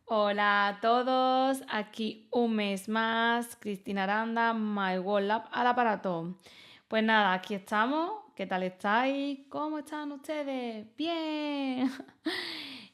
Hola a todos, aquí un mes más, Cristina Aranda, My World Lab al aparato. Pues nada, aquí estamos. ¿Qué tal estáis? ¿Cómo están ustedes? Bien.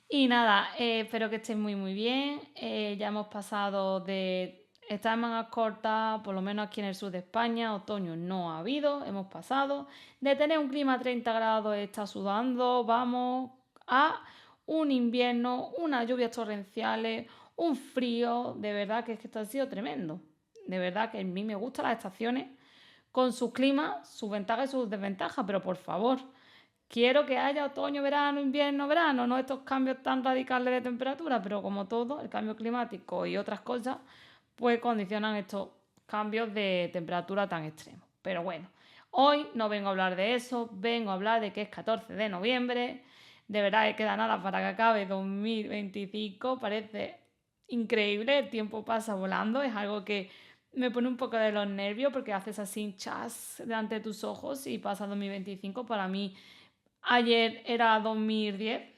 Y nada, espero que estéis muy bien. Ya hemos pasado de estar en mangas cortas, por lo menos aquí en el sur de España, otoño no ha habido, hemos pasado de tener un clima a 30 grados, está sudando, vamos a un invierno, unas lluvias torrenciales, un frío, de verdad que es que esto ha sido tremendo. De verdad que a mí me gustan las estaciones con sus climas, sus ventajas y sus desventajas, pero por favor, quiero que haya otoño, verano, invierno, verano, no estos cambios tan radicales de temperatura, pero como todo, el cambio climático y otras cosas, pues condicionan estos cambios de temperatura tan extremos. Pero bueno, hoy no vengo a hablar de eso, vengo a hablar de que es 14 de noviembre, de verdad que queda nada para que acabe 2025, parece increíble, el tiempo pasa volando, es algo que me pone un poco de los nervios porque haces así chas delante de tus ojos y pasa 2025. Para mí ayer era 2010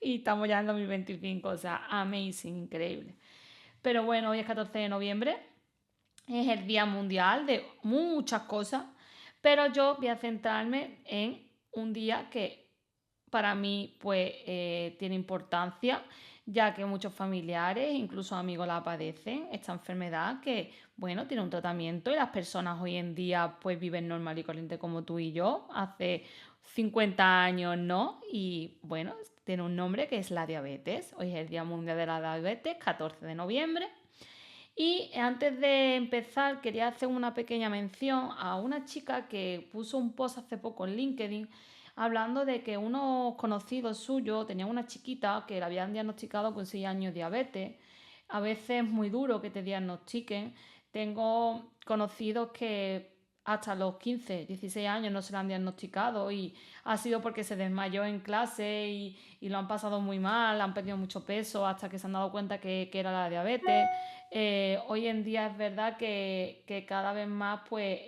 y estamos ya en 2025, o sea, amazing, increíble. Pero bueno, hoy es 14 de noviembre, es el Día Mundial de muchas cosas, pero yo voy a centrarme en un día que para mí pues tiene importancia, ya que muchos familiares, incluso amigos la padecen, esta enfermedad que, bueno, tiene un tratamiento y las personas hoy en día pues viven normal y corriente como tú y yo, hace 50 años no, y bueno, tiene un nombre que es la diabetes. Hoy es el Día Mundial de la Diabetes, 14 de noviembre. Y antes de empezar, quería hacer una pequeña mención a una chica que puso un post hace poco en LinkedIn hablando de que unos conocidos suyos tenían una chiquita que le habían diagnosticado con 6 años diabetes. A veces es muy duro que te diagnostiquen. Tengo conocidos que hasta los 15, 16 años no se lo han diagnosticado y ha sido porque se desmayó en clase y lo han pasado muy mal, han perdido mucho peso hasta que se han dado cuenta que era la diabetes. Hoy en día es verdad que cada vez más pues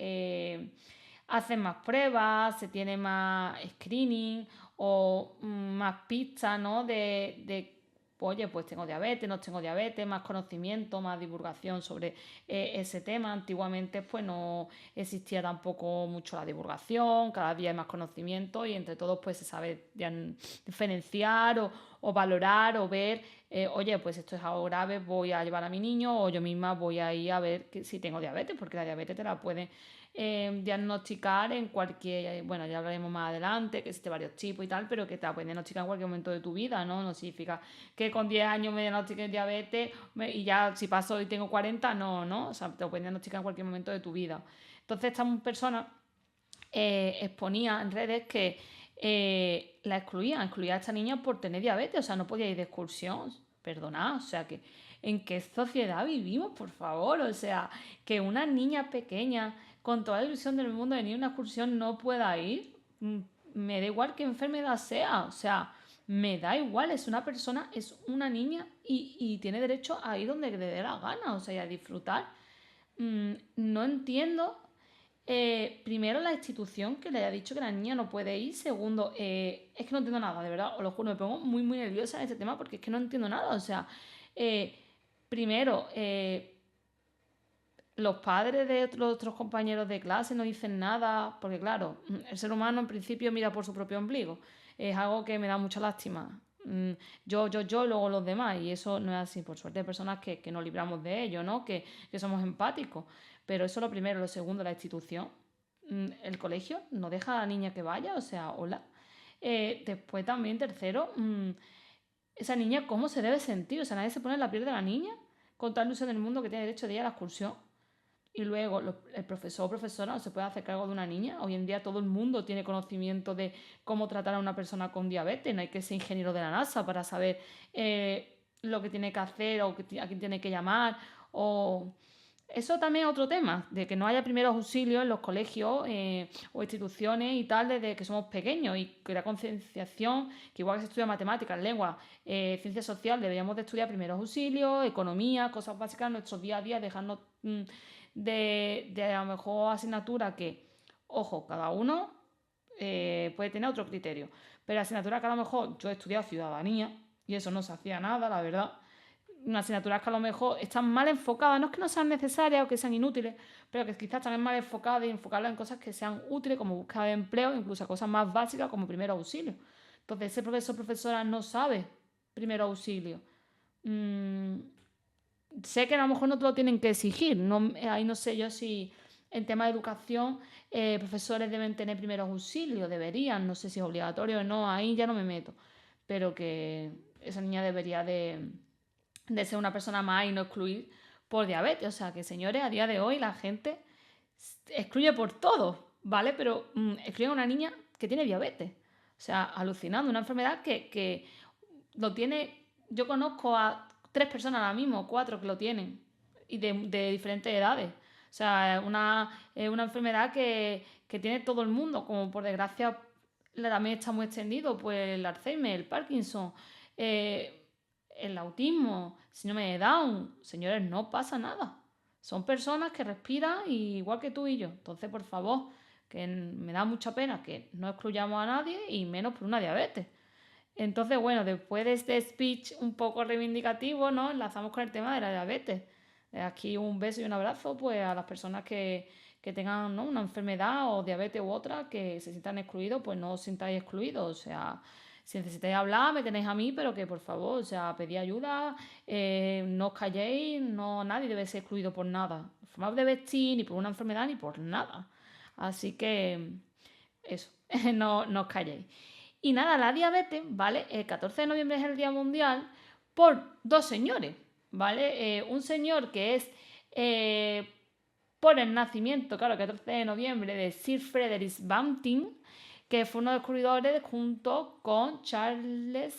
hacen más pruebas, se tiene más screening o más pistas, ¿no? Oye, pues tengo diabetes, no tengo diabetes, más conocimiento, más divulgación sobre ese tema. Antiguamente pues no existía tampoco mucho la divulgación, cada día hay más conocimiento y entre todos pues se sabe diferenciar o valorar o ver, oye, pues esto es algo grave, voy a llevar a mi niño o yo misma voy a ir a ver si tengo diabetes, porque la diabetes te la pueden diagnosticar en cualquier, bueno, ya hablaremos más adelante, que existe varios tipos y tal, pero que te la pueden diagnosticar en cualquier momento de tu vida, ¿no? No significa que con 10 años me diagnostiquen diabetes y ya si paso y tengo 40 no, ¿no? O sea, te lo pueden diagnosticar en cualquier momento de tu vida. Entonces, esta persona exponía en redes que la excluía a esta niña por tener diabetes, o sea, no podía ir de excursión, perdonad, o sea, que ¿en qué sociedad vivimos, por favor? O sea, que una niña pequeña con toda la ilusión del mundo de venir a una excursión no pueda ir, me da igual qué enfermedad sea, o sea, me da igual, es una persona, es una niña y tiene derecho a ir donde le dé la gana, o sea, y a disfrutar. No entiendo primero, la institución que le haya dicho que la niña no puede ir. Segundo, es que no entiendo nada, de verdad, os lo juro, me pongo muy nerviosa en este tema porque es que no entiendo nada. O sea, eh, primero, los padres de los otros compañeros de clase no dicen nada, porque claro, el ser humano en principio mira por su propio ombligo. Es algo que me da mucha lástima. Yo, luego los demás, y eso no es así. Por suerte hay personas que nos libramos de ello, ¿no? Que somos empáticos. Pero eso es lo primero. Lo segundo, la institución. El colegio no deja a la niña que vaya, o sea, hola. Después también, tercero, esa niña, ¿cómo se debe sentir? O sea, nadie se pone en la piel de la niña con tal ilusión del mundo que tiene derecho de ir a la excursión. Y luego el profesor o profesora no se puede hacer cargo de una niña. Hoy en día todo el mundo tiene conocimiento de cómo tratar a una persona con diabetes. No hay que ser ingeniero de la NASA para saber lo que tiene que hacer o a quién tiene que llamar. O... Eso también es otro tema, de que no haya primeros auxilios en los colegios o instituciones y tal desde que somos pequeños y que la concienciación, que igual que se estudia matemáticas, lengua, ciencia social, deberíamos de estudiar primeros auxilios, economía, cosas básicas en nuestro día a día, dejarnos de a lo mejor asignatura que, ojo, cada uno puede tener otro criterio, pero asignatura que a lo mejor yo he estudiado ciudadanía y eso no se hacía nada, la verdad. asignaturas que a lo mejor están mal enfocadas, no es que no sean necesarias o que sean inútiles, pero que quizás están mal enfocadas y enfocarlas en cosas que sean útiles, como búsqueda de empleo, incluso a cosas más básicas como primero auxilio. Entonces, ese profesor o profesora no sabe primero auxilio. Sé que a lo mejor no te lo tienen que exigir, no, ahí no sé yo si en tema de educación profesores deben tener primeros auxilios, deberían, no sé si es obligatorio o no, ahí ya no me meto, pero que esa niña debería de ser una persona más y no excluir por diabetes. O sea, que señores, a día de hoy la gente excluye por todo, ¿vale? Pero excluye a una niña que tiene diabetes. O sea, alucinando, una enfermedad que lo tiene, yo conozco a 3 personas ahora mismo, 4 que lo tienen, y de diferentes edades. O sea, es una enfermedad que tiene todo el mundo, como por desgracia también está muy extendido, pues el Alzheimer, el Parkinson, eh, el autismo, síndrome de Down. Señores, no pasa nada. Son personas que respiran igual que tú y yo. Entonces, por favor, que me da mucha pena que no excluyamos a nadie y menos por una diabetes. Entonces, bueno, después de este speech un poco reivindicativo, ¿no? Enlazamos con el tema de la diabetes. Aquí un beso y un abrazo pues a las personas que tengan, ¿no?, una enfermedad o diabetes u otra que se sientan excluidos, pues no os sintáis excluidos. O sea, si necesitáis hablar, me tenéis a mí, pero que por favor, o sea, pedid ayuda, no os calléis, no, nadie debe ser excluido por nada. Por forma de vestir, ni por una enfermedad, ni por nada. Así que eso, no os calléis. Y nada, la diabetes, ¿vale? El 14 de noviembre es el Día Mundial por 2 señores, ¿vale? Un señor que es por el nacimiento, claro, el 14 de noviembre, de Sir Frederick Banting, que fue uno de los descubridores junto con Charles,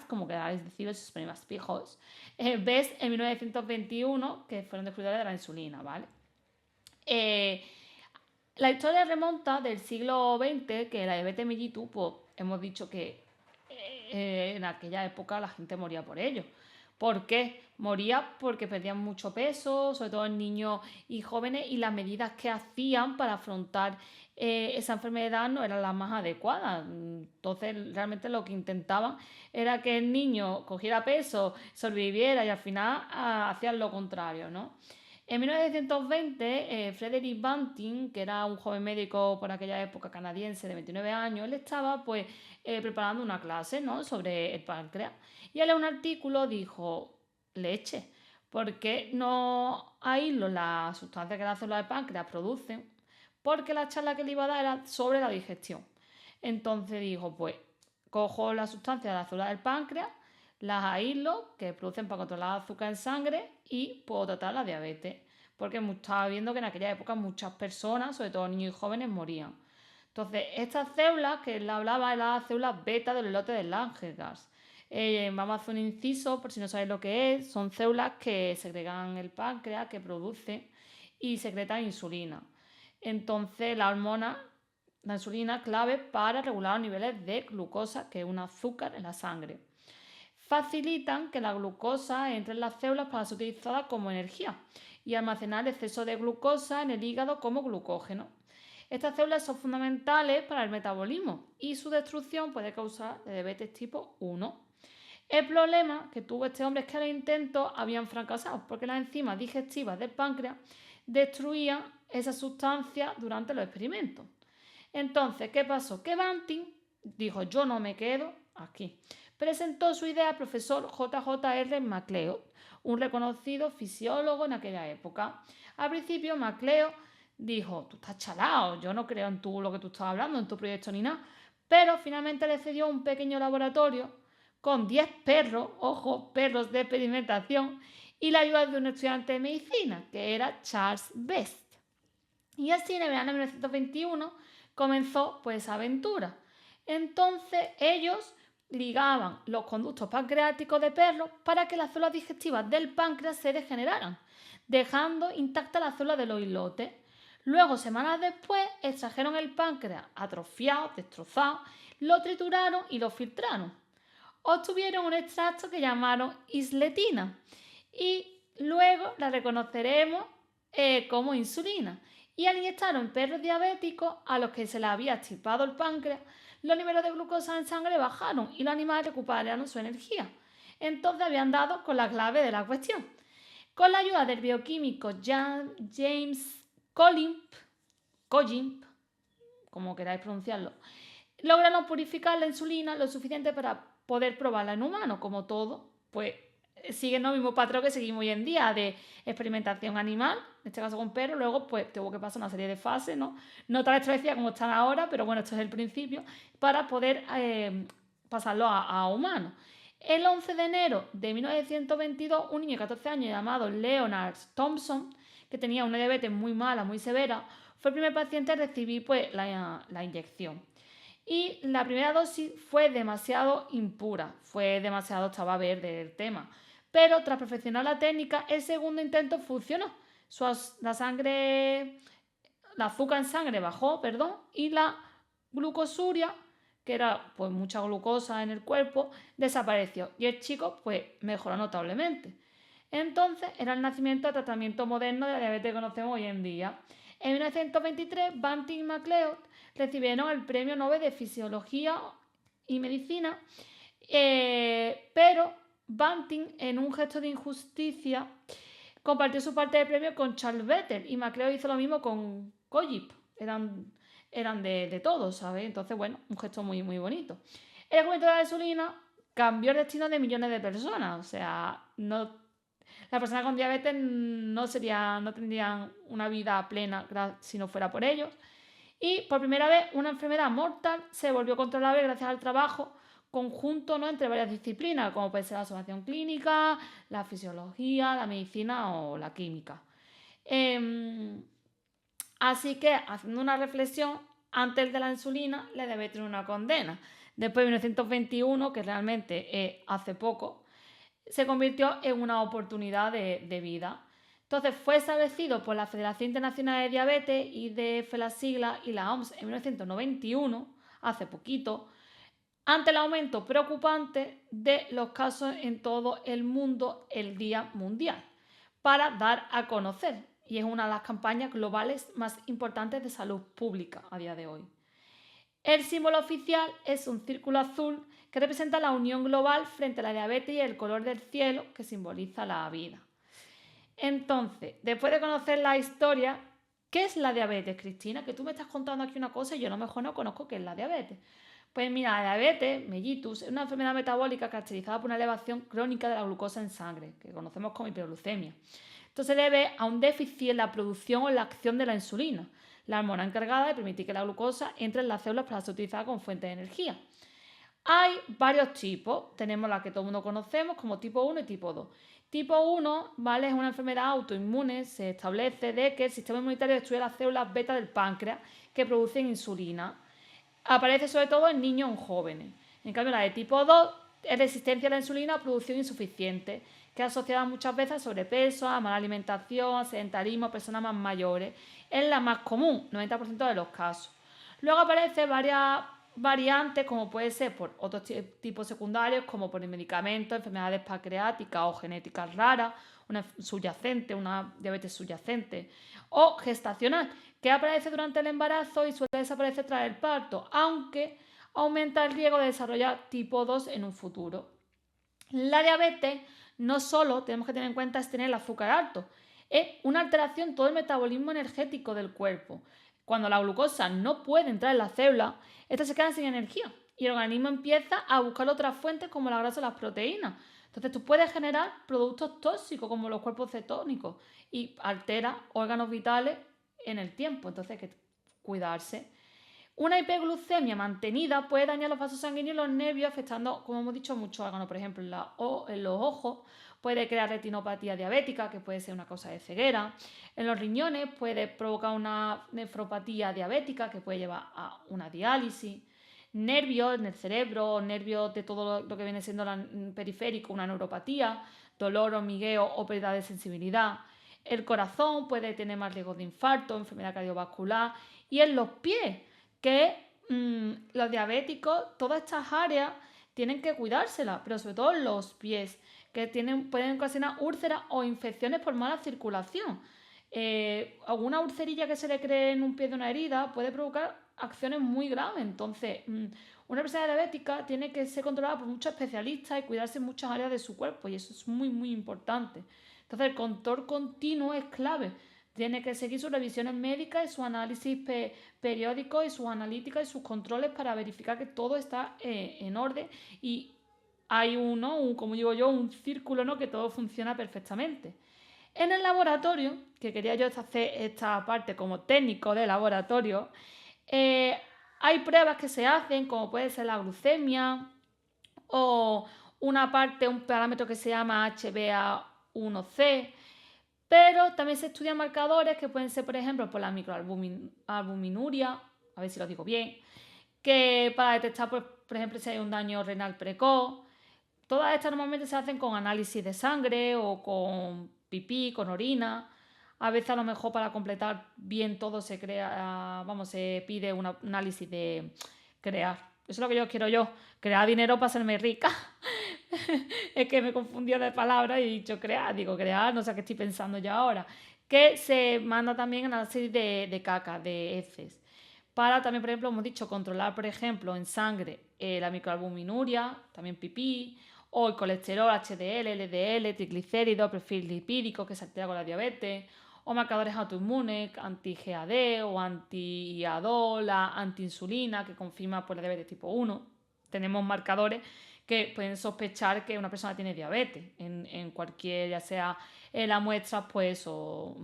como queráis decirlo si os ponéis más pijos, Best en 1921, que fueron descubridores de la insulina, ¿vale? La historia remonta del siglo XX, que la diabetes mellitus, pues hemos dicho que en aquella época la gente moría por ello. ¿Por qué? Moría porque perdían mucho peso, sobre todo en niños y jóvenes, y las medidas que hacían para afrontar esa enfermedad no eran las más adecuadas. Entonces, realmente lo que intentaban era que el niño cogiera peso, sobreviviera y al final hacían lo contrario, ¿no? En 1920, Frederick Banting, que era un joven médico por aquella época canadiense de 29 años, él estaba pues preparando una clase, ¿no?, sobre el páncreas. Y él en un artículo dijo, leche, ¿por qué no aíslo la sustancia que las células del páncreas producen? Porque la charla que le iba a dar era sobre la digestión. Entonces dijo, pues cojo la sustancia de las células del páncreas, las aíslo, que producen para controlar el azúcar en sangre, y puedo tratar la diabetes. Porque estaba viendo que en aquella época muchas personas, sobre todo niños y jóvenes, morían. Entonces, estas células que él hablaba eran las células beta del lote de Langerhans. Vamos a hacer un inciso, por si no sabéis lo que es. Son células que segregan el páncreas, que producen y secretan insulina. Entonces, la hormona, la insulina, clave para regular los niveles de glucosa, que es un azúcar en la sangre. Facilitan que la glucosa entre en las células para ser utilizada como energía y almacenar el exceso de glucosa en el hígado como glucógeno. Estas células son fundamentales para el metabolismo y su destrucción puede causar diabetes tipo 1. El problema que tuvo este hombre es que los intentos habían fracasado porque las enzimas digestivas del páncreas destruían esa sustancia durante los experimentos. Entonces, ¿qué pasó? Que Banting dijo, yo no me quedo aquí. Presentó su idea al profesor J.J.R. MacLeod, un reconocido fisiólogo en aquella época. Al principio, MacLeod dijo, tú estás chalado, yo no creo en lo que tú estás hablando, en tu proyecto ni nada. Pero finalmente le cedió un pequeño laboratorio con 10 perros, ojo, perros de experimentación, y la ayuda de un estudiante de medicina, que era Charles Best. Y así en el verano de 1921 comenzó pues esa aventura. Entonces ellos ligaban los conductos pancreáticos de perros para que las células digestivas del páncreas se degeneraran, dejando intacta la célula de los islotes. Luego, semanas después, extrajeron el páncreas atrofiado, destrozado, lo trituraron y lo filtraron. Obtuvieron un extracto que llamaron isletina y luego la reconoceremos como insulina. Y al inyectarlo en perros diabéticos a los que se les había extirpado el páncreas, los niveles de glucosa en sangre bajaron y los animales recuperaron su energía. Entonces habían dado con la clave de la cuestión. Con la ayuda del bioquímico James Collimp, como queráis pronunciarlo, lograron purificar la insulina lo suficiente para poder probarla en humanos. Como todo, pues siguen el mismo patrón que seguimos hoy en día de experimentación animal, en este caso con perros. Luego pues tuvo que pasar una serie de fases, no tan establecida como están ahora, pero bueno, esto es el principio, para poder pasarlo a humanos. El 11 de enero de 1922, un niño de 14 años llamado Leonard Thompson, que tenía una diabetes muy mala, muy severa, fue el primer paciente a recibir pues, la inyección. Y la primera dosis fue demasiado impura, estaba verde el tema. Pero tras perfeccionar la técnica, el segundo intento funcionó. La azúcar en sangre bajó, y la glucosuria, que era pues mucha glucosa en el cuerpo, desapareció. Y el chico pues mejoró notablemente. Entonces era el nacimiento del tratamiento moderno de la diabetes que conocemos hoy en día. En 1923, Banting y MacLeod recibieron el Premio Nobel de Fisiología y Medicina, pero Banting, en un gesto de injusticia, compartió su parte del premio con Charles Bettel, y MacLeod hizo lo mismo con Collimp. Eran de todos, ¿sabes? Entonces, bueno, un gesto muy, muy bonito. El descubrimiento de la insulina cambió el destino de millones de personas. O sea, las personas con diabetes no tendrían una vida plena si no fuera por ellos. Y por primera vez una enfermedad mortal se volvió controlable gracias al trabajo conjunto, entre varias disciplinas, como puede ser la observación clínica, la fisiología, la medicina o la química. Así que, haciendo una reflexión, antes de la insulina, la diabetes era una condena. Después de 1921, que realmente hace poco, se convirtió en una oportunidad de vida. Entonces fue establecido por la Federación Internacional de Diabetes, IDF las siglas, y la OMS en 1991, hace poquito, ante el aumento preocupante de los casos en todo el mundo el Día Mundial, para dar a conocer, y es una de las campañas globales más importantes de salud pública a día de hoy. El símbolo oficial es un círculo azul que representa la unión global frente a la diabetes, y el color del cielo, que simboliza la vida. Entonces, después de conocer la historia, ¿qué es la diabetes, Cristina? Que tú me estás contando aquí una cosa y yo a lo mejor no conozco qué es la diabetes. Pues mira, la diabetes mellitus es una enfermedad metabólica caracterizada por una elevación crónica de la glucosa en sangre, que conocemos como hiperglucemia. Esto se debe a un déficit en la producción o en la acción de la insulina, la hormona encargada de permitir que la glucosa entre en las células para ser utilizada como fuente de energía. Hay varios tipos. Tenemos la que todo el mundo conocemos como tipo 1 y tipo 2. Tipo 1, ¿vale? Es una enfermedad autoinmune. Se establece de que el sistema inmunitario destruye las células beta del páncreas que producen insulina. Aparece sobre todo en niños o en jóvenes. En cambio, la de tipo 2 es resistencia a la insulina o producción insuficiente, que es asociada muchas veces a sobrepeso, a mala alimentación, a sedentarismo, a personas más mayores. Es la más común, 90% de los casos. Luego aparecen varias variantes, como puede ser por otros tipos secundarios, como por medicamentos, enfermedades pancreáticas o genéticas raras, una diabetes subyacente o gestacional, que aparece durante el embarazo y suele desaparecer tras el parto, aunque aumenta el riesgo de desarrollar tipo 2 en un futuro. La diabetes no solo tenemos que tener en cuenta es tener el azúcar alto, es una alteración todo el metabolismo energético del cuerpo. Cuando la glucosa no puede entrar en la célula, estas se quedan sin energía y el organismo empieza a buscar otras fuentes como la grasa o las proteínas. Entonces tú puedes generar productos tóxicos como los cuerpos cetónicos y altera órganos vitales en el tiempo. Entonces hay que cuidarse. Una hiperglucemia mantenida puede dañar los vasos sanguíneos y los nervios, afectando, como hemos dicho, muchos órganos. Por ejemplo, en los ojos puede crear retinopatía diabética, que puede ser una causa de ceguera. En los riñones puede provocar una nefropatía diabética, que puede llevar a una diálisis. Nervios en el cerebro, nervios de todo lo que viene siendo periférico, una neuropatía, dolor, hormigueo o pérdida de sensibilidad. El corazón puede tener más riesgo de infarto, enfermedad cardiovascular. Y en los pies, que los diabéticos, todas estas áreas tienen que cuidárselas, pero sobre todo los pies, que pueden ocasionar úlceras o infecciones por mala circulación. Alguna ulcerilla que se le cree en un pie de una herida puede provocar acciones muy graves. Entonces, Una persona diabética tiene que ser controlada por muchos especialistas y cuidarse en muchas áreas de su cuerpo, y eso es muy, muy importante. Entonces, el control continuo es clave. Tiene que seguir sus revisiones médicas y sus análisis periódicos y sus analíticas y sus controles para verificar que todo está en orden y hay como digo yo, un círculo, ¿no? Que todo funciona perfectamente. En el laboratorio, que quería yo hacer esta parte como técnico de laboratorio, eh, hay pruebas que se hacen, como puede ser la glucemia o un parámetro que se llama HbA1c, pero también se estudian marcadores que pueden ser, por ejemplo, por la microalbuminuria, a ver si lo digo bien, que para detectar, por ejemplo, si hay un daño renal precoz. Todas estas normalmente se hacen con análisis de sangre o con pipí, con orina. A veces a lo mejor para completar bien todo se pide un análisis de crear. Eso es lo que yo quiero yo, crear dinero para hacerme rica. Es que me confundió de palabras y he dicho crear, digo crear, no sé qué estoy pensando yo ahora. Que se manda también análisis de caca, de heces. Para también, por ejemplo, hemos dicho controlar, por ejemplo, en sangre la microalbuminuria, también pipí, o el colesterol, HDL, LDL, triglicéridos, perfil lipídico que se altera con la diabetes, o marcadores autoinmunes, anti-GAD o anti-IADOL, anti-insulina, que confirma por la diabetes tipo 1. Tenemos marcadores que pueden sospechar que una persona tiene diabetes en cualquier, ya sea en las muestras, pues, o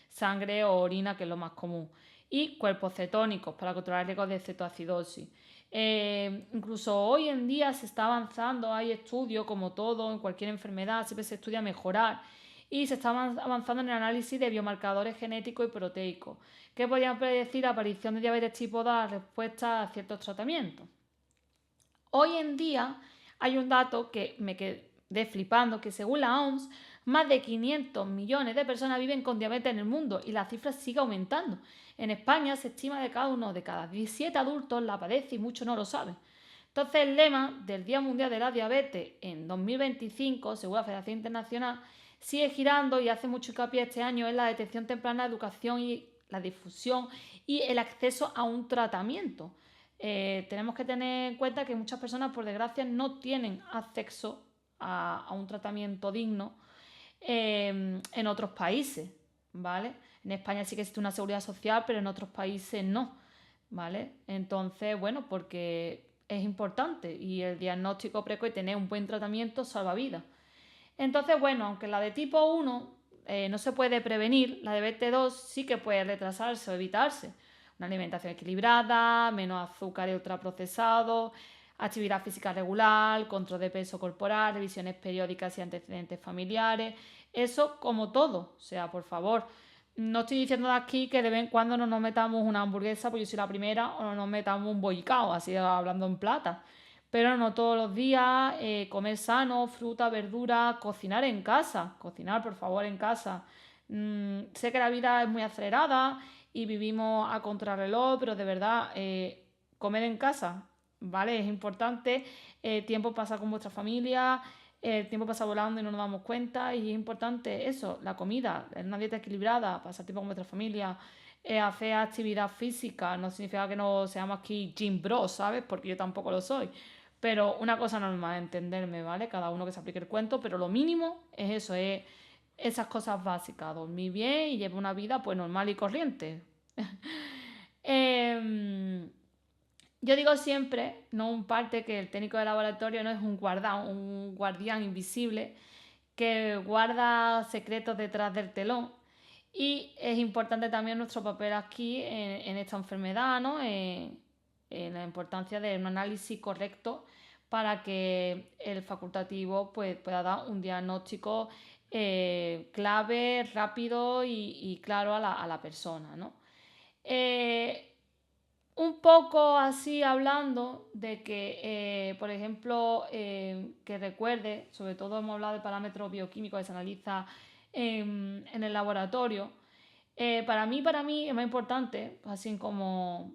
sangre o orina, que es lo más común. Y cuerpos cetónicos para controlar el riesgo de cetoacidosis. Incluso hoy en día se está avanzando, hay estudios como todo, en cualquier enfermedad, siempre se estudia mejorar y se está avanzando en el análisis de biomarcadores genéticos y proteicos que podrían predecir la aparición de diabetes tipo 2 a respuesta a ciertos tratamientos. Hoy en día hay un dato que me quedé flipando, que según la OMS, más de 500 millones de personas viven con diabetes en el mundo y la cifra sigue aumentando. En España se estima que uno de cada 17 adultos la padece y muchos no lo saben. Entonces el lema del Día Mundial de la Diabetes en 2025, según la Federación Internacional, sigue girando y hace mucho hincapié este año en la detección temprana, la educación y la difusión y el acceso a un tratamiento. Tenemos que tener en cuenta que muchas personas, por desgracia, no tienen acceso a un tratamiento digno en otros países, ¿vale? En España sí que existe una seguridad social, pero en otros países no, ¿vale? Entonces, bueno, porque es importante y el diagnóstico precoz y tener un buen tratamiento salva vidas. Entonces, bueno, aunque la de tipo 1 no se puede prevenir, la de BT2 sí que puede retrasarse o evitarse. Una alimentación equilibrada, menos azúcar y ultraprocesados, actividad física regular, control de peso corporal, revisiones periódicas y antecedentes familiares. Eso como todo. O sea, por favor, no estoy diciendo de aquí que de vez en cuando no nos metamos una hamburguesa, pues yo soy la primera, o no nos metamos un bollicao, así hablando en plata. Pero no todos los días, comer sano, fruta, verdura, cocinar en casa, cocinar por favor en casa. Sé que la vida es muy acelerada y vivimos a contrarreloj, pero de verdad, comer en casa, ¿vale? Es importante, el tiempo pasa con vuestra familia, el tiempo pasa volando y no nos damos cuenta y es importante eso, la comida, una dieta equilibrada, pasar tiempo con vuestra familia, hacer actividad física, no significa que no seamos aquí gym bros, ¿sabes? Porque yo tampoco lo soy. Pero una cosa normal, entenderme, ¿vale? Cada uno que se aplique el cuento, pero lo mínimo es eso, es esas cosas básicas, dormir bien y llevar una vida pues normal y corriente. Em, yo digo siempre, no un parte, que el técnico de laboratorio no es un guardián invisible que guarda secretos detrás del telón. Y es importante también nuestro papel aquí en esta enfermedad, ¿no? En la importancia de un análisis correcto para que el facultativo pues, pueda dar un diagnóstico clave, rápido y claro a la persona, ¿no? Eh, un poco así hablando de que, por ejemplo, que recuerde, sobre todo hemos hablado de parámetros bioquímicos que se analiza en el laboratorio. Para mí es más importante, así como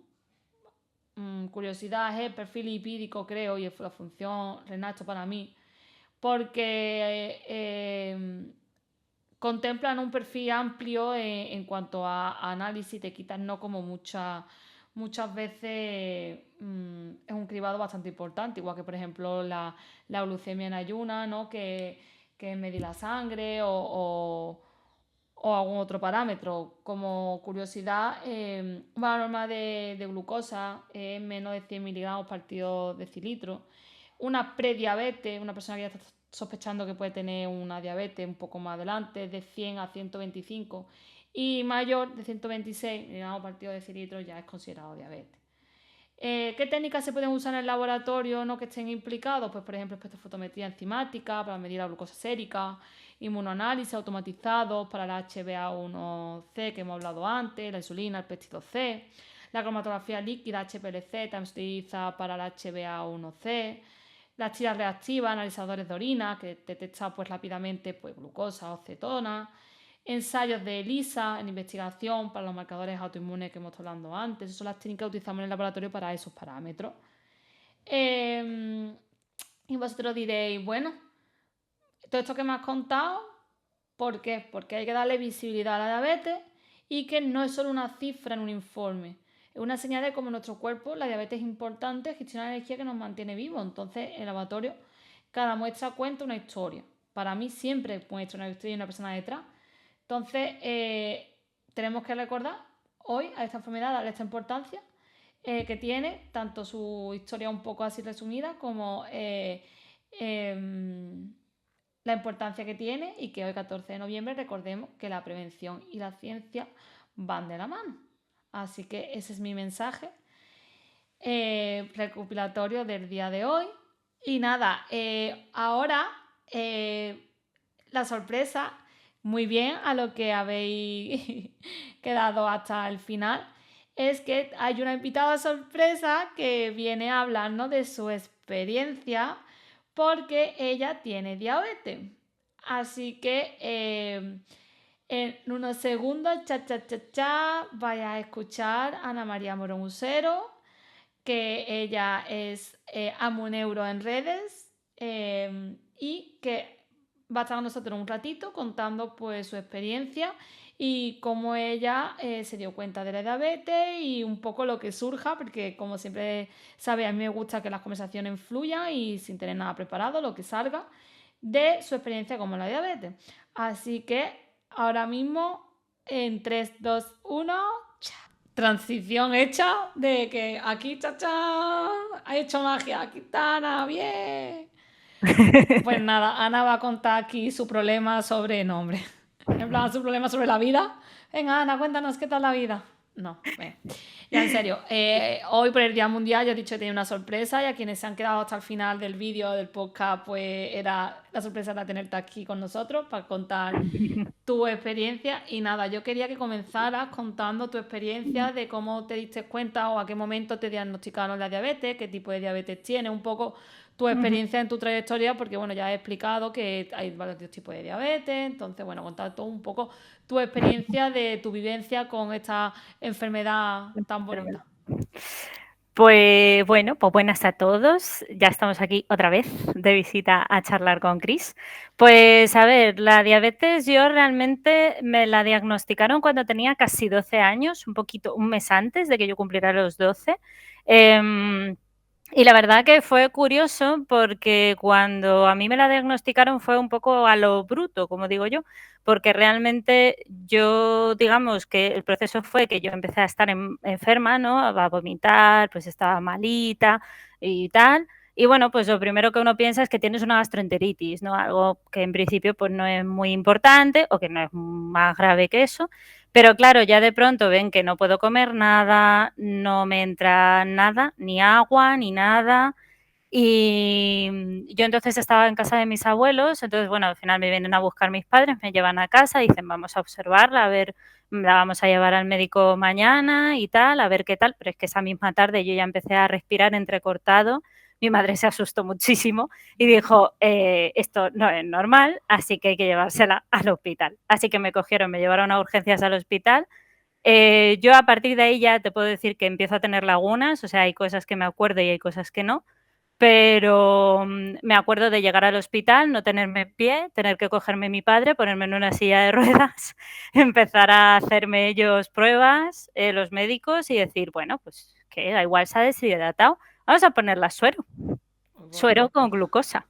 curiosidad, es el perfil lipídico, creo, y la función renal para mí, porque contemplan un perfil amplio en cuanto a análisis, te quitan no como muchas veces es un cribado bastante importante, igual que por ejemplo la glucemia en ayuna, ¿no? Que medir la sangre o algún otro parámetro. Como curiosidad, una norma de glucosa es menos de 100 miligramos partido decilitro. Una prediabetes, una persona que ya está sospechando que puede tener una diabetes un poco más adelante, de 100 a 125, y mayor de 126 miligramos partido decilitro ya es considerado diabetes. ¿Qué técnicas se pueden usar en el laboratorio no que estén implicados? Pues por ejemplo, espectrofotometría enzimática para medir la glucosa sérica, inmunoanálisis automatizados para la HbA1c que hemos hablado antes, la insulina, el péptido C, la cromatografía líquida HPLC también se utiliza para la HbA1c, las tiras reactivas, analizadores de orina que detectan pues rápidamente pues, glucosa o cetona, ensayos de ELISA en investigación para los marcadores autoinmunes que hemos estado hablando antes. Esas son las técnicas que utilizamos en el laboratorio para esos parámetros. Y vosotros diréis, bueno, todo esto que me has contado, ¿por qué? Porque hay que darle visibilidad a la diabetes y que no es solo una cifra en un informe. Es una señal de cómo en nuestro cuerpo la diabetes es importante, gestiona la energía que nos mantiene vivos. Entonces, en el laboratorio, cada muestra cuenta una historia. Para mí siempre muestra una historia y una persona detrás. Entonces, tenemos que recordar hoy a esta enfermedad, darle esta importancia que tiene, tanto su historia un poco así resumida como la importancia que tiene y que hoy 14 de noviembre recordemos que la prevención y la ciencia van de la mano. Así que ese es mi mensaje recopilatorio del día de hoy. Y nada, ahora la sorpresa, muy bien a lo que habéis quedado hasta el final, es que hay una invitada sorpresa que viene a hablarnos de su experiencia porque ella tiene diabetes. Así que en unos segundos, vaya a escuchar a Ana María Morón Usero, que ella es Amuneuro en redes y que va a estar con nosotros un ratito contando pues su experiencia y cómo ella se dio cuenta de la diabetes y un poco lo que surja, porque como siempre sabe, a mí me gusta que las conversaciones fluyan y sin tener nada preparado, lo que salga de su experiencia con la diabetes. Así que ahora mismo en 3, 2, 1, transición hecha de que aquí, chacha, ha hecho magia, aquí está Ana, bien. Pues nada, Ana va a contar aquí su problema sobre nombre. En plan, su problema sobre la vida. Venga, Ana, cuéntanos qué tal la vida. No, bueno. Ya en serio, hoy por el Día Mundial yo he dicho que tenía una sorpresa y a quienes se han quedado hasta el final del vídeo del podcast, pues era la sorpresa de tenerte aquí con nosotros para contar tu experiencia. Y nada, yo quería que comenzaras contando tu experiencia de cómo te diste cuenta o a qué momento te diagnosticaron la diabetes, qué tipo de diabetes tienes, un poco tu experiencia en tu trayectoria, porque bueno, ya he explicado que hay varios tipos de diabetes, entonces bueno, contar todo un poco tu experiencia de tu vivencia con esta enfermedad tan bonita. Pues bueno, pues buenas a todos. Ya estamos aquí otra vez de visita a charlar con Cris. Pues a ver, la diabetes yo realmente me la diagnosticaron cuando tenía casi 12 años, un mes antes de que yo cumpliera los 12. Y la verdad que fue curioso porque cuando a mí me la diagnosticaron fue un poco a lo bruto, como digo yo, porque realmente yo, digamos que el proceso fue que yo empecé a estar enferma, ¿no? A vomitar, pues estaba malita y tal. Y bueno, pues lo primero que uno piensa es que tienes una gastroenteritis, ¿no? Algo que en principio pues no es muy importante o que no es más grave que eso. Pero claro, ya de pronto ven que no puedo comer nada, no me entra nada, ni agua, ni nada. Y yo entonces estaba en casa de mis abuelos, entonces bueno, al final me vienen a buscar mis padres, me llevan a casa, dicen vamos a observarla, a ver, la vamos a llevar al médico mañana y tal, a ver qué tal, pero es que esa misma tarde yo ya empecé a respirar entrecortado, mi madre se asustó muchísimo y dijo, esto no es normal, así que hay que llevársela al hospital. Así que me cogieron, me llevaron a urgencias al hospital. Yo a partir de ahí ya te puedo decir que empiezo a tener lagunas, o sea, hay cosas que me acuerdo y hay cosas que no, Pero me acuerdo de llegar al hospital, no tenerme en pie, tener que cogerme mi padre, ponerme en una silla de ruedas, empezar a hacerme ellos pruebas, los médicos, y decir, bueno, pues que da igual, se ha deshidratado, vamos a ponerle suero, Uy, suero con glucosa.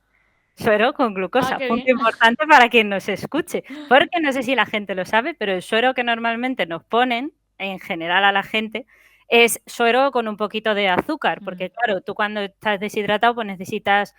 Suero con Ah, glucosa, qué punto bien. importante para quien nos escuche, porque no sé si la gente lo sabe, pero el suero que normalmente nos ponen, en general a la gente, es suero con un poquito de azúcar, porque claro, tú cuando estás deshidratado, pues necesitas,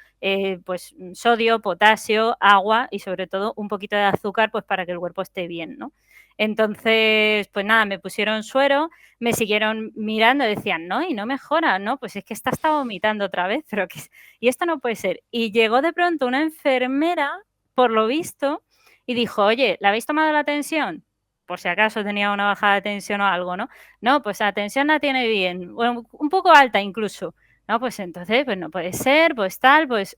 pues, sodio, potasio, agua y sobre todo un poquito de azúcar, pues para que el cuerpo esté bien, ¿no? Entonces, pues nada, me pusieron suero, me siguieron mirando, decían: "No, y no mejora", "No, pues es que esta está vomitando otra vez", pero que y esto no puede ser. Y llegó de pronto una enfermera, por lo visto, y dijo: "Oye, ¿le habéis tomado la tensión?". Por si acaso tenía una bajada de tensión o algo, ¿no? "No, pues la tensión la tiene bien, bueno, un poco alta incluso". "No, pues entonces, pues no puede ser, pues tal, pues".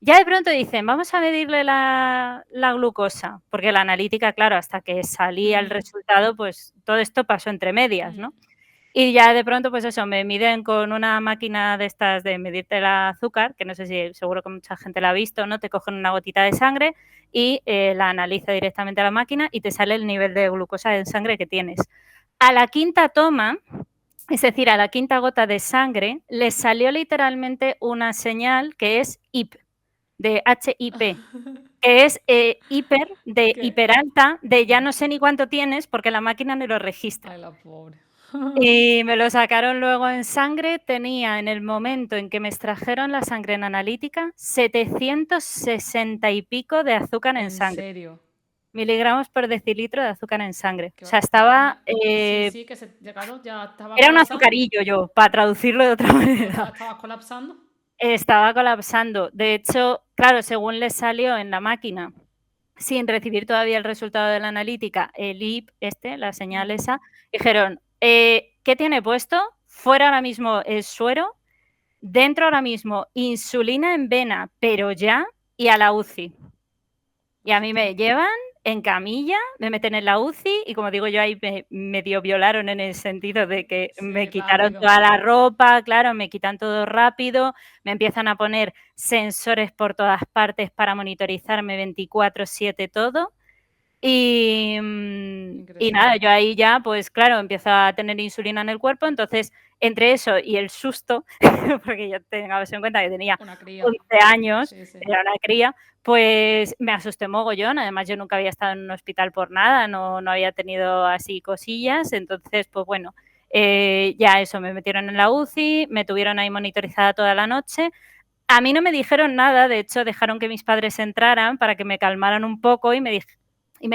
Ya de pronto dicen: "Vamos a medirle la glucosa", porque la analítica, claro, hasta que salía el resultado, pues todo esto pasó entre medias, ¿no? Y ya de pronto, pues eso, me miden con una máquina de estas de medirte el azúcar, que no sé si seguro que mucha gente la ha visto, ¿no? Te cogen una gotita de sangre y, la analiza directamente a la máquina y te sale el nivel de glucosa en sangre que tienes. A la quinta toma, es decir, a la quinta gota de sangre, le salió literalmente una señal que es HIP, de HIP, que es, hiper, de ¿Qué? hiperalta, de ya no sé ni cuánto tienes, porque la máquina ni lo registra. Ay, la pobre. Y me lo sacaron luego en sangre, tenía en el momento en que me extrajeron la sangre en analítica 760 y pico de azúcar en ¿En sangre, serio? miligramos por decilitro de azúcar en sangre. Qué O va. sea, estaba, Sí, sí, que se, ya, claro, ya estaba era un colapsando. azucarillo yo, para traducirlo de otra manera. Estaba colapsando. Estaba colapsando. De hecho, claro, según les salió en la máquina, sin recibir todavía el resultado de la analítica, el IP este, la señal esa, dijeron: ¿qué tiene puesto? Fuera ahora mismo el suero, dentro ahora mismo insulina en vena, pero ya, y a la UCI". Y a mí Hostia. me llevan en camilla, me meten en la UCI y, como digo yo, ahí me medio violaron en el sentido de que me Sí, quitaron rápido. toda la ropa, claro, me quitan todo rápido, me empiezan a poner sensores por todas partes para monitorizarme 24/7 todo. Y nada, Increíble. yo ahí ya, pues claro, empiezo a tener insulina en el cuerpo, entonces, entre eso y el susto, porque yo tengamos en cuenta que tenía Una cría. 11 años, Sí, sí. era una cría, pues me asusté mogollón. Además, yo nunca había estado en un hospital por nada, no había tenido así cosillas, entonces, pues bueno, ya eso, me metieron en la UCI, me tuvieron ahí monitorizada toda la noche. A mí no me dijeron nada, de hecho, dejaron que mis padres entraran para que me calmaran un poco y me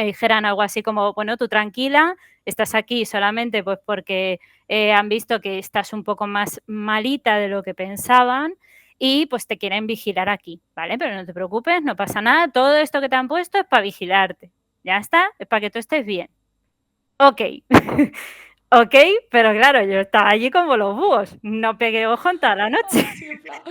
dijeran algo así como: "Bueno, tú tranquila, estás aquí solamente, pues, porque, han visto que estás un poco más malita de lo que pensaban y, pues, te quieren vigilar aquí, ¿vale? Pero no te preocupes, no pasa nada, todo esto que te han puesto es para vigilarte, ya está, es para que tú estés bien". Okey. Okey, pero claro, yo estaba allí como los búhos, no pegué ojo en toda la noche. Sí, en plan.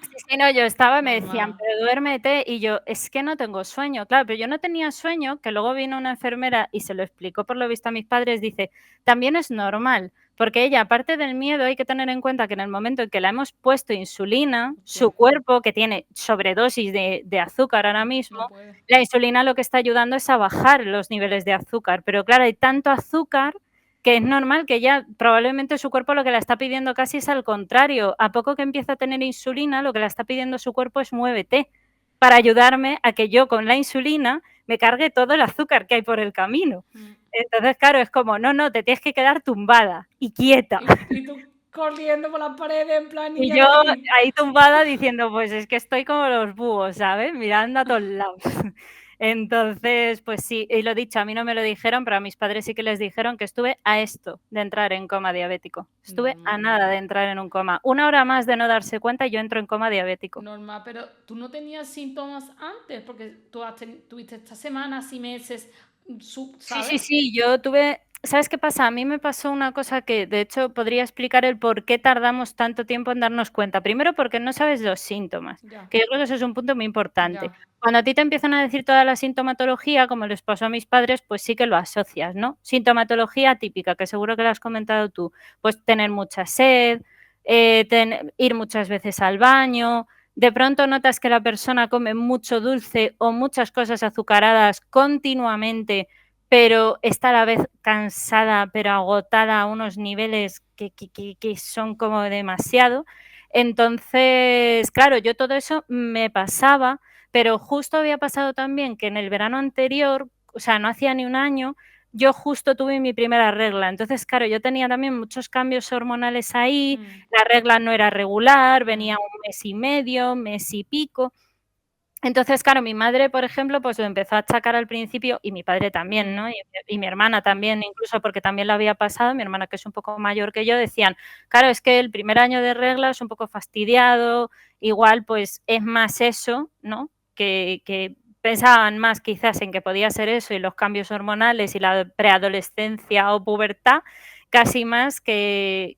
Sí, sí, no, yo estaba, me decían: Normal. "Pero duérmete", y yo: "Es que no tengo sueño". Claro, pero yo no tenía sueño, que luego vino una enfermera y se lo explicó por lo visto a mis padres, dice: "También es normal", porque ella, aparte del miedo, hay que tener en cuenta que en el momento en que le hemos puesto insulina, su Hostia. cuerpo, que tiene sobredosis de azúcar ahora No mismo, puede. la insulina lo que está ayudando es a bajar los niveles de azúcar, pero claro, hay tanto azúcar que es normal que ya probablemente su cuerpo lo que le está pidiendo casi es al contrario. A poco que empieza a tener insulina, lo que le está pidiendo su cuerpo es muévete, para ayudarme a que yo con la insulina me cargue todo el azúcar que hay por el camino. Mm. Entonces, claro, es como, no, no, te tienes que quedar tumbada y quieta. Y tú corriendo por las paredes en plan Y niña yo de aquí. ahí tumbada diciendo: "Pues es que estoy como los búhos", ¿sabes? Mirando a todos lados. Entonces, pues sí, y lo dicho, a mí no me lo dijeron, pero a mis padres sí que les dijeron que estuve a esto de entrar en coma diabético. Estuve a Normal. nada de entrar en un coma. Una hora más de no darse cuenta y yo entro en coma diabético. Normal, pero tú no tenías síntomas antes, porque tú tuviste estas semanas y meses, Sí, sí, ¿sabes? sí, yo tuve, ¿sabes qué pasa? A mí me pasó una cosa que, de hecho, podría explicar el por qué tardamos tanto tiempo en darnos cuenta. Primero, porque no sabes los síntomas, Ya, que yo creo que eso es un punto muy importante. ya. Cuando a ti te empiezan a decir toda la sintomatología, como les pasó a mis padres, pues sí que lo asocias, ¿no? Sintomatología típica, que seguro que la has comentado tú, pues tener mucha sed, ir muchas veces al baño. De pronto notas que la persona come mucho dulce o muchas cosas azucaradas continuamente, pero está a la vez cansada, pero agotada a unos niveles que son como demasiado. Entonces, claro, yo todo eso me pasaba, pero justo había pasado también que en el verano anterior, o sea, no hacía ni un año, yo justo tuve mi primera regla. Entonces, claro, yo tenía también muchos cambios hormonales ahí, la regla no era regular, venía un mes y medio, mes y pico. Entonces, claro, mi madre, por ejemplo, pues lo empezó a achacar al principio, y mi padre también, ¿no? Y mi hermana también, incluso porque también lo había pasado, mi hermana, que es un poco mayor que yo, decían: "Claro, es que el primer año de regla es un poco fastidiado, igual, pues, es más eso", ¿no? Que pensaban más quizás en que podía ser eso y los cambios hormonales y la preadolescencia o pubertad, casi más que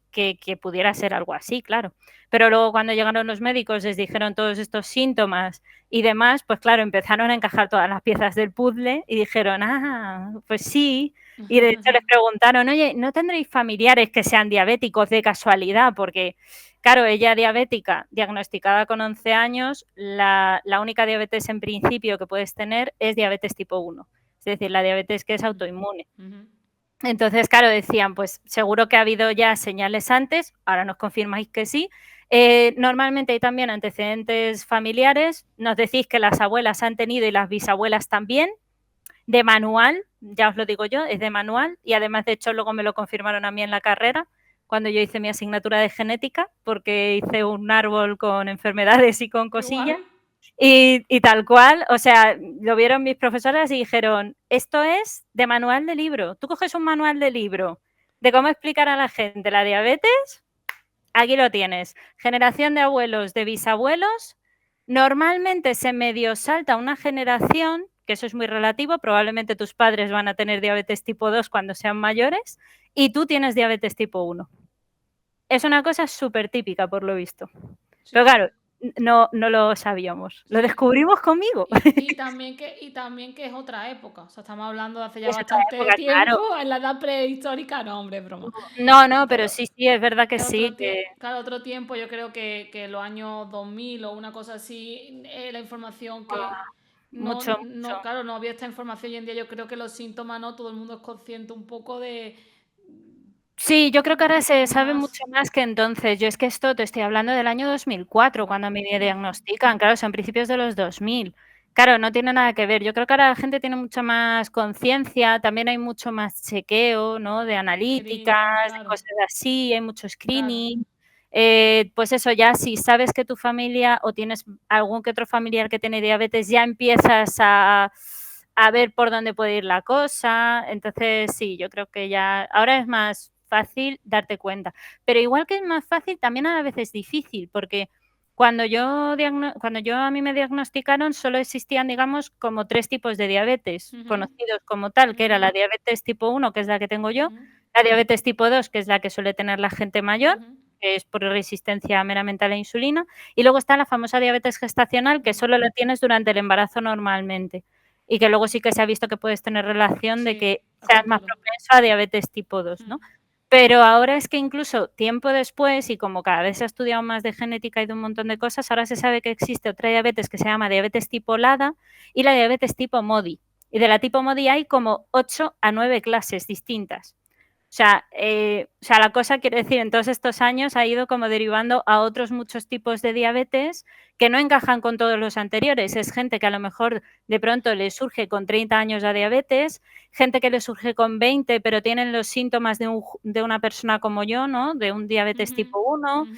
pudiera ser algo así, claro. Pero luego cuando llegaron los médicos, les dijeron todos estos síntomas y demás, pues claro, empezaron a encajar todas las piezas del puzzle y dijeron: "Ah, pues sí". Y de hecho les preguntaron: "Oye, ¿no tendréis familiares que sean diabéticos de casualidad?". Porque, claro, ella diabética, diagnosticada con 11 años, la única diabetes en principio que puedes tener es diabetes tipo 1, es decir, la diabetes que es autoinmune. Entonces, claro, decían, pues seguro que ha habido ya señales antes, ahora nos confirmáis que sí. Normalmente hay también antecedentes familiares, nos decís que las abuelas han tenido y las bisabuelas también, de manual, ya os lo digo yo, es de manual y además, de hecho, luego me lo confirmaron a mí en la carrera, cuando yo hice mi asignatura de genética, porque hice un árbol con enfermedades y con Qué cosillas. guay. Y tal cual, o sea, lo vieron mis profesoras y dijeron: "Esto es de manual de libro". Tú coges un manual de libro de cómo explicar a la gente la diabetes, aquí lo tienes. Generación de abuelos, de bisabuelos, normalmente se medio salta una generación, que eso es muy relativo, probablemente tus padres van a tener diabetes tipo 2 cuando sean mayores, y tú tienes diabetes tipo 1. Es una cosa súper típica, por lo visto. Sí, Pero sí, claro, no lo sabíamos, lo sí. descubrimos conmigo. Y también que es otra época. O sea, estamos hablando de hace ya Es otra bastante época, claro. tiempo, en la edad prehistórica, no, hombre, es broma. No, pero Pero sí, sí, es verdad que es sí, que claro, otro tiempo, yo creo que los años 2000 o una cosa así, la información que no, mucho, mucho. no, claro, no había esta información. Hoy en día yo creo que los síntomas, ¿no? Todo el mundo es consciente un poco de Sí, yo creo que ahora se sabe más. mucho más que entonces. Yo es que esto te estoy hablando del año 2004, Buah. cuando me diagnostican, claro, son principios de los 2000. Claro, no tiene nada que ver. Yo creo que ahora la gente tiene mucha más conciencia, también hay mucho más chequeo, ¿no?, de analíticas, Screening, de claro, cosas así, hay mucho claro. screening. Pues eso, ya si sabes que tu familia o tienes algún que otro familiar que tiene diabetes, ya empiezas a ver por dónde puede ir la cosa. Entonces, sí, yo creo que ya ahora es más fácil darte cuenta. Pero igual que es más fácil, también a la vez es difícil, porque cuando yo a mí me diagnosticaron, solo existían, digamos, como 3 tipos de diabetes Ujú, conocidos como tal, que era ujú, la diabetes tipo 1, que es la que tengo yo, ujú, la diabetes tipo 2, que es la que suele tener la gente mayor, ujú, que es por resistencia meramente a la insulina, y luego está la famosa diabetes gestacional, que ujú. solo la tienes durante el embarazo normalmente, y que luego sí que se ha visto que puedes tener relación de Sí, que a seas más futuro. propenso a diabetes tipo 2, Mm, ¿no? Pero ahora es que incluso tiempo después, y como cada vez se ha estudiado más de genética y de un montón de cosas, ahora se sabe que existe otra diabetes que se llama diabetes tipo LADA y la diabetes tipo MODI. Y de la tipo MODI hay como 8 a 9 clases distintas. O sea, la cosa, quiero decir, en todos estos años ha ido como derivando a otros muchos tipos de diabetes que no encajan con todos los anteriores. Es gente que a lo mejor de pronto le surge con 30 años la diabetes, gente que le surge con 20, pero tienen los síntomas de una persona como yo, ¿no? De un diabetes ujú, tipo 1. ujú.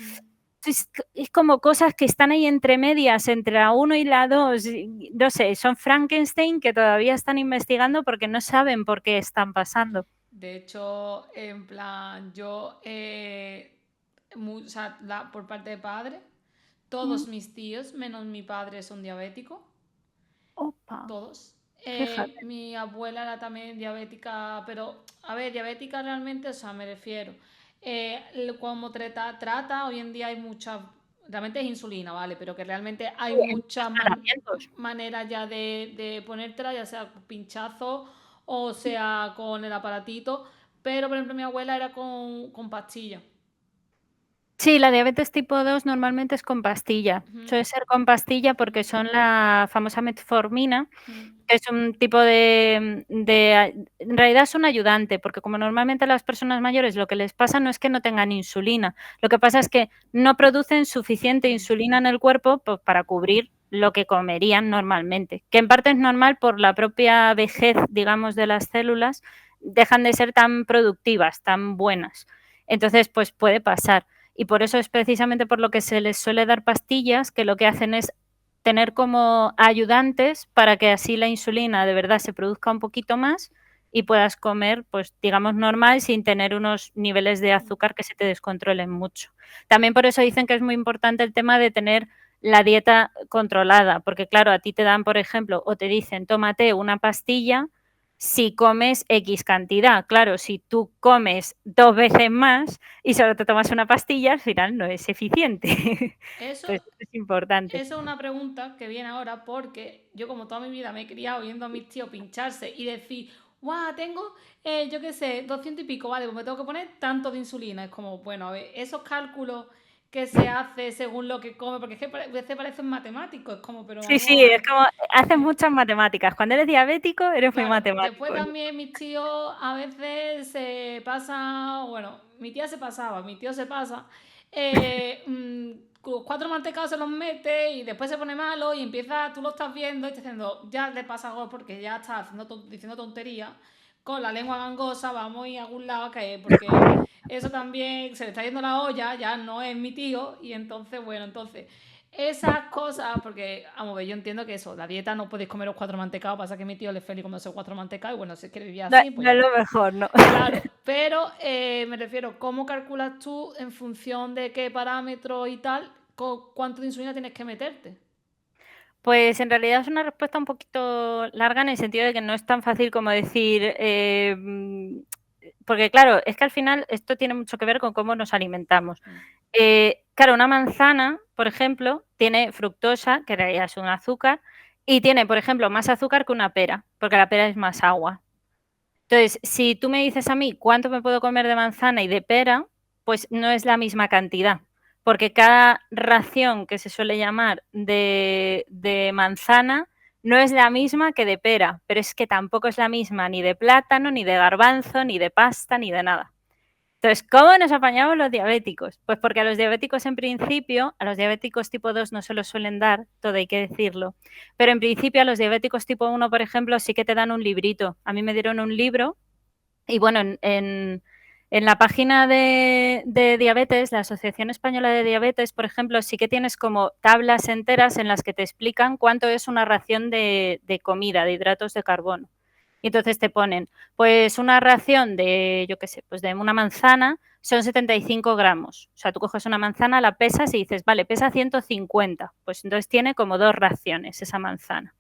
Es como cosas que están ahí entre medias, entre la 1 y la 2. No sé, son Frankenstein que todavía están investigando porque no saben por qué están pasando. De hecho, en plan, yo, o sea, por parte de padre, Mm. todos mis tíos, menos mi padre, son diabéticos. Opa, Todos. fíjate. Mi abuela era también diabética, pero, a ver, diabética realmente, o sea, me refiero. Como trata, hoy en día hay muchas, realmente es insulina, ¿vale? Pero que realmente hay Hay muchos muchas tratamientos. maneras ya de ponértela, ya sea con pinchazo o sea con el aparatito. Pero, por ejemplo, mi abuela era con pastillas. Sí, la diabetes tipo 2 normalmente es con pastilla. Ujú, Suele ser con pastilla porque ujú, son la famosa metformina, ujú, que es un tipo de en realidad es un ayudante, porque como normalmente a las personas mayores lo que les pasa no es que no tengan insulina, lo que pasa es que no producen suficiente ujú, insulina en el cuerpo, pues, para cubrir lo que comerían normalmente, que en parte es normal por la propia vejez, digamos, de las células, dejan de ser tan productivas, tan buenas. Entonces, pues puede pasar. Y por eso es precisamente por lo que se les suele dar pastillas, que lo que hacen es tener como ayudantes para que así la insulina de verdad se produzca un poquito más y puedas comer, pues digamos, normal sin tener unos niveles de ujú. azúcar que se te descontrolen mucho. También por eso dicen que es muy importante el tema de tener la dieta controlada, porque claro, a ti te dan, por ejemplo, o te dicen, tómate una pastilla si comes X cantidad. Claro, si tú comes 2 veces más y solo te tomas una pastilla, al final no es eficiente. Eso, Entonces, es importante. eso es una pregunta que viene ahora porque yo como toda mi vida me he criado viendo a mis tíos pincharse y decir, guau, tengo, yo qué sé, 200 y pico, vale, pues me tengo que poner tanto de insulina. Es como, bueno, a ver, esos cálculos que se hace según lo que come, porque es que a veces parecen matemáticos, es como, pero Sí, vamos sí, a es ver. como haces Eh, muchas matemáticas. Cuando eres diabético, eres muy Claro, después matemático. también mis tíos a veces se pasa, bueno, mi tía se pasaba, mi tío se pasa, los 4 mantecados se los mete y después se pone malo y empieza, tú lo estás viendo y estás diciendo, ya le pasa algo porque ya está haciendo diciendo tonterías, con la lengua gangosa, vamos a ir a algún lado a caer, porque eso también se le está yendo la olla, ya no es mi tío y entonces, bueno, entonces esas cosas, porque, vamos a ver, yo entiendo que eso, la dieta no podéis comer los 4 mantecados, pasa que mi tío le es feliz comerse 4 mantecados y bueno, si quiere vivir No así, pues no ya es lo está. mejor, no. Claro, pero me refiero, ¿cómo calculas tú en función de qué parámetros y tal, cuánto de insulina tienes que meterte? Pues en realidad es una respuesta un poquito larga en el sentido de que no es tan fácil como decir, porque claro, es que al final esto tiene mucho que ver con cómo nos alimentamos. Mm. Claro, una manzana, por ejemplo, tiene fructosa, que en realidad es un azúcar, y tiene, por ejemplo, más azúcar que una pera, porque la pera es más agua. Entonces, si tú me dices a mí cuánto me puedo comer de manzana y de pera, pues no es la misma cantidad, porque cada ración que se suele llamar de manzana no es la misma que de pera, pero es que tampoco es la misma ni de plátano, ni de garbanzo, ni de pasta, ni de nada. Entonces, ¿cómo nos apañamos los diabéticos? Pues porque a los diabéticos en principio, a los diabéticos tipo 2 no se los suelen dar, todo hay que decirlo, pero en principio a los diabéticos tipo 1, por ejemplo, sí que te dan un librito. A mí me dieron un libro y bueno, en la página de diabetes, la Asociación Española de Diabetes, por ejemplo, sí que tienes como tablas enteras en las que te explican cuánto es una ración de comida, de hidratos de carbono. Y entonces te ponen, pues una ración de, yo qué sé, pues de una manzana son 75 gramos. O sea, tú coges una manzana, la pesas y dices, vale, pesa 150. Pues entonces tiene como 2 raciones esa manzana.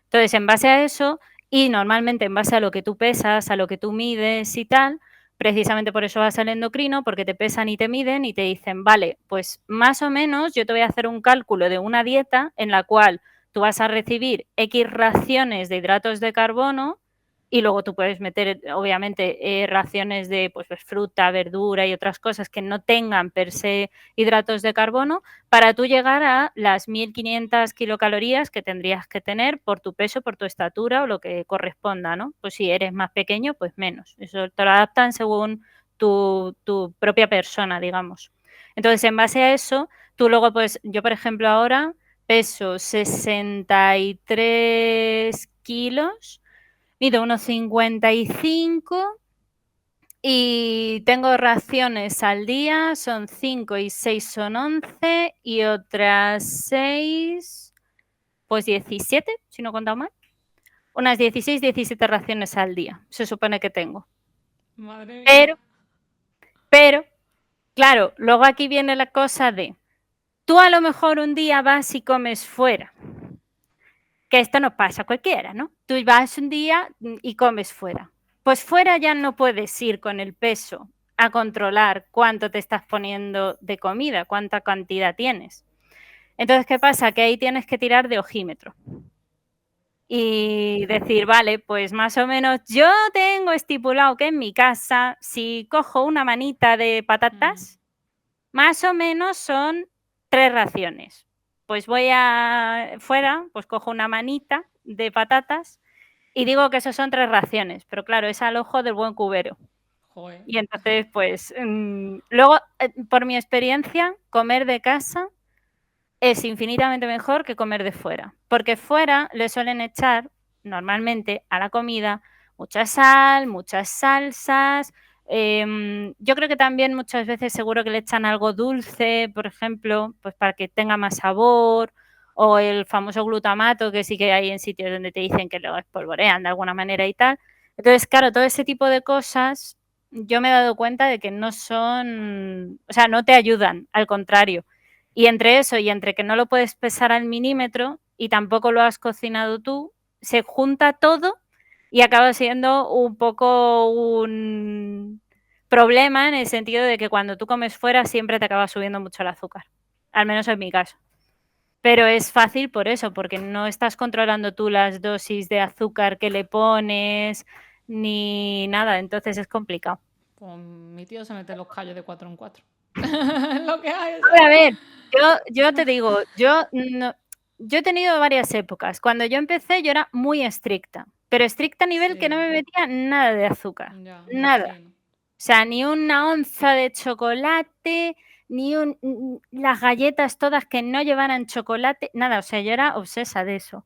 Entonces, en base a eso, y normalmente en base a lo que tú pesas, a lo que tú mides y tal, precisamente por eso vas al endocrino, porque te pesan y te miden y te dicen, vale, pues más o menos yo te voy a hacer un cálculo de una dieta en la cual tú vas a recibir X raciones de hidratos de carbono y luego tú puedes meter, obviamente, raciones de pues, fruta, verdura y otras cosas que no tengan per se hidratos de carbono para tú llegar a las 1.500 kilocalorías que tendrías que tener por tu peso, por tu estatura o lo que corresponda, ¿no? Pues si eres más pequeño, pues menos. Eso te lo adaptan según tu propia persona, digamos. Entonces, en base a eso, tú luego, pues yo, por ejemplo, ahora peso 63 kilos, mido unos 55 y tengo raciones al día, son 5 y 6 son 11 y otras 6, pues 17, si no he contado mal. Unas 16, 17 raciones al día, se supone que tengo. Madre mía. Pero, pero, claro, luego aquí viene la cosa de, tú a lo mejor un día vas y comes fuera, que esto no pasa a cualquiera, ¿no? Tú vas un día y comes fuera. Pues fuera ya no puedes ir con el peso a controlar cuánto te estás poniendo de comida, cuánta cantidad tienes. Entonces, ¿qué pasa? Que ahí tienes que tirar de ojímetro y decir, vale, pues más o menos yo tengo estipulado que en mi casa, si cojo una manita de Mm. patatas, Más o menos son 3 raciones. Pues voy fuera, pues cojo una manita de patatas y digo que eso son 3 raciones, pero claro, es al ojo del buen cubero. Joder. Y entonces, pues, luego, por mi experiencia, comer de casa es infinitamente mejor que comer de fuera, porque fuera le suelen echar, normalmente, a la comida mucha sal, muchas salsas, yo creo que también muchas veces seguro que le echan algo dulce, por ejemplo, pues para que tenga más sabor, o el famoso glutamato, que sí que hay en sitios donde te dicen que lo espolvorean de alguna manera y tal. Entonces, claro, todo ese tipo de cosas, yo me he dado cuenta de que no son, o sea, no te ayudan, al contrario. Y entre eso y entre que no lo puedes pesar al milímetro y tampoco lo has cocinado tú, se junta todo y acaba siendo un poco un problema en el sentido de que cuando tú comes fuera siempre te acaba subiendo mucho el azúcar, al menos en mi caso. Pero es fácil por eso, porque no estás controlando tú las dosis de azúcar que le pones ni nada, entonces es complicado. Pues mi tío se mete los callos de 4 en 4. Lo que hay, o Hombre, a sea. ver, yo te digo, yo he tenido varias épocas. Cuando yo empecé, yo era muy estricta, pero estricta a nivel que no Sí, me metía nada de azúcar, ya, me nada. imagino. O sea, ni una onza de chocolate, ni las galletas todas que no llevaran chocolate, nada. O sea, yo era obsesa de eso.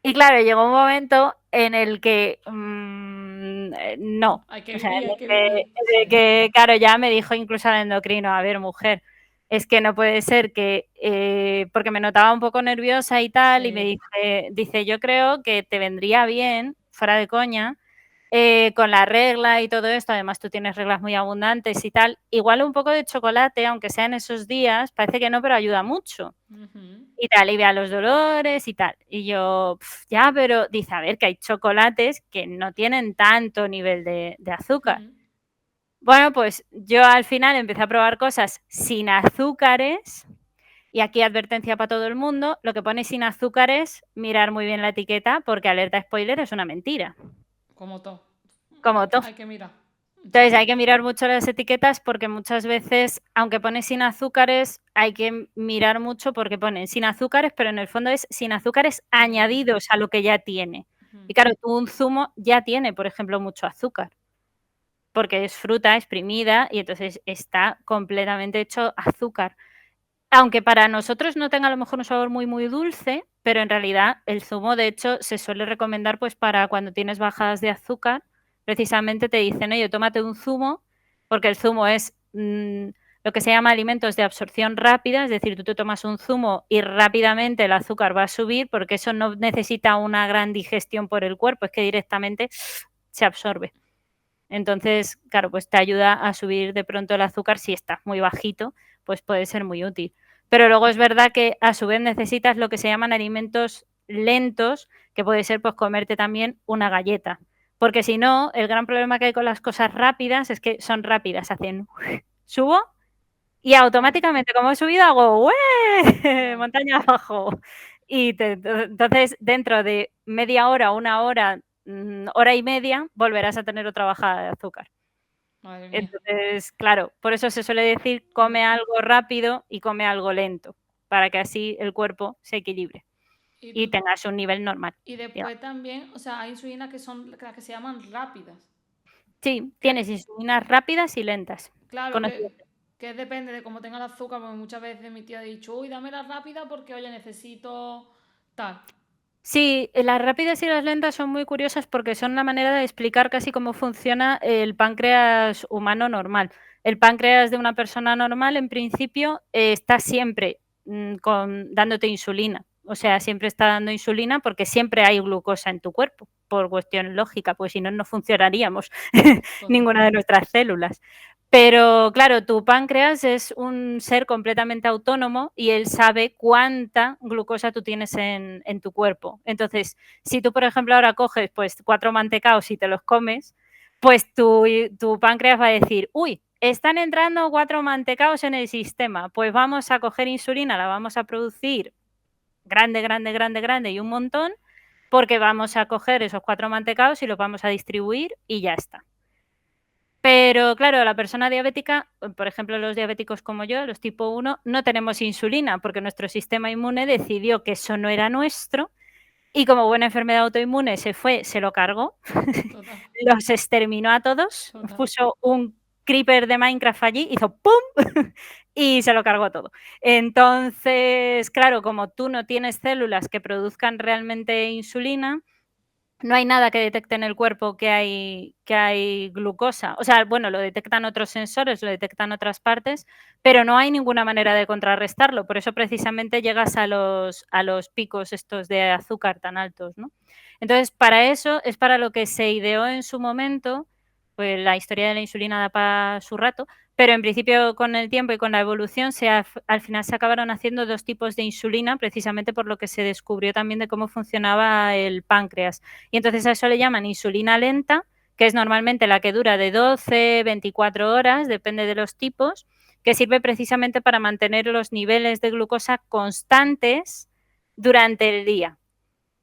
Y claro, llegó un momento en el que, no. Hay que O sea, vivir, hay que vivir. en el Sí. que, claro, ya me dijo incluso el endocrino: "A ver, mujer, es que no puede ser que", porque me notaba un poco nerviosa y tal, y me Sí. dice: "Yo creo que te vendría bien, fuera de coña, con la regla y todo esto, además tú tienes reglas muy abundantes y tal, igual un poco de chocolate, aunque sea en esos días, parece que no, pero ayuda mucho". Ujú, Y te alivia los dolores y tal. Y yo, ya, pero dice, a ver, que hay chocolates que no tienen tanto nivel de azúcar. ujú. Bueno, pues yo al final empecé a probar cosas sin azúcares, y aquí advertencia para todo el mundo, lo que pone sin azúcares, mirar muy bien la etiqueta, porque alerta spoiler es una mentira, Como todo. como todo. Hay que mirar. Entonces, Sí. hay que mirar mucho las etiquetas porque muchas veces, aunque pone sin azúcares, hay que mirar mucho porque ponen sin azúcares, pero en el fondo es sin azúcares Añadido. añadidos a lo que ya tiene. Ujú, Y claro, tú un zumo ya tiene, por ejemplo, mucho azúcar, porque es fruta exprimida y entonces está completamente hecho azúcar. Aunque para nosotros no tenga a lo mejor un sabor muy, muy dulce, pero en realidad el zumo, de hecho, se suele recomendar, pues, para cuando tienes bajadas de azúcar, precisamente te dicen: "Oye, tómate un zumo", porque el zumo es, lo que se llama alimentos de absorción rápida, es decir, tú te tomas un zumo y rápidamente el azúcar va a subir, porque eso no necesita una gran digestión por el cuerpo, es que directamente se absorbe. Entonces, claro, pues te ayuda a subir de pronto el azúcar si estás muy bajito, pues puede ser muy útil. Pero luego es verdad que a su vez necesitas lo que se llaman alimentos lentos, que puede ser pues comerte también una galleta. Porque si no, el gran problema que hay con las cosas rápidas es que son rápidas, hacen subo y ujú. automáticamente como he subido hago ¡hue! Ya. Montaña abajo. Y entonces dentro de media hora, una hora, hora y media, volverás a tener otra bajada de azúcar. Madre mía. Entonces, claro, por eso se suele decir: Mm. "Come algo rápido y come algo lento", para que así el cuerpo se equilibre Y y tú. tengas un nivel normal, Y digamos. después también, o sea, hay insulinas que son las que se llaman rápidas. Sí, tienes Que, insulinas rápidas y lentas, claro, conocidas. que depende de cómo tenga el azúcar, porque muchas veces mi tía ha dicho, uy, dame la rápida porque, oye, necesito tal. Sí, las rápidas y las lentas son muy curiosas porque son una manera de explicar casi cómo funciona el páncreas humano normal. El páncreas de una persona normal, en principio, está siempre, dándote insulina. O sea, siempre está dando insulina porque siempre hay glucosa en tu cuerpo, por cuestión lógica, pues si no, no funcionaríamos Total. ninguna de nuestras células. Pero claro, tu páncreas es un ser completamente autónomo y él sabe cuánta glucosa tú tienes en tu cuerpo. Entonces, si tú, por ejemplo, ahora coges pues 4 mantecaos y te los comes, pues tu páncreas va a decir: "Uy, están entrando 4 mantecaos en el sistema, pues vamos a coger insulina, la vamos a producir grande, grande, grande, grande y un montón, porque vamos a coger esos 4 mantecaos y los vamos a distribuir y ya está". Pero claro, la persona diabética, por ejemplo, los diabéticos como yo, los tipo 1, no tenemos insulina porque nuestro sistema inmune decidió que eso no era nuestro y como buena enfermedad autoinmune se fue, se lo cargó, Total, los exterminó a todos, total. puso un creeper de Minecraft allí, hizo ¡pum! Y se lo cargó todo. Entonces, claro, como tú no tienes células que produzcan realmente insulina, no hay nada que detecte en el cuerpo que hay glucosa. O sea, bueno, lo detectan otros sensores, lo detectan otras partes, pero no hay ninguna manera de contrarrestarlo. Por eso precisamente llegas a los picos estos de azúcar tan altos, ¿no? Entonces, para eso es para lo que se ideó en su momento, pues la historia de la insulina da para su rato, pero en principio con el tiempo y con la evolución al final se acabaron haciendo 2 tipos de insulina, precisamente por lo que se descubrió también de cómo funcionaba el páncreas. Y entonces a eso le llaman insulina lenta, que es normalmente la que dura de 12, 24 horas, depende de los tipos, que sirve precisamente para mantener los niveles de glucosa constantes durante el día.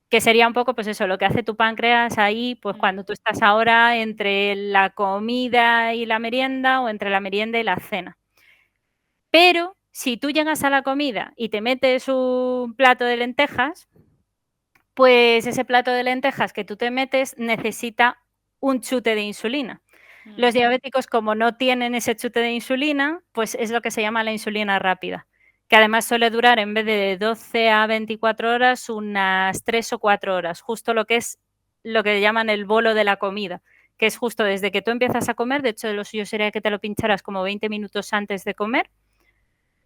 Que sería un poco, pues eso, lo que hace tu páncreas ahí, pues cuando tú estás ahora entre la comida y la merienda o entre la merienda y la cena. Pero si tú llegas a la comida y te metes un plato de lentejas, pues ese plato de lentejas que tú te metes necesita un chute de insulina. Los diabéticos, como no tienen ese chute de insulina, pues es lo que se llama la insulina rápida, que además suele durar en vez de 12 a 24 horas, unas 3 o 4 horas, justo lo que es lo que llaman el bolo de la comida, que es justo desde que tú empiezas a comer, de hecho lo suyo sería que te lo pincharas como 20 minutos antes de comer,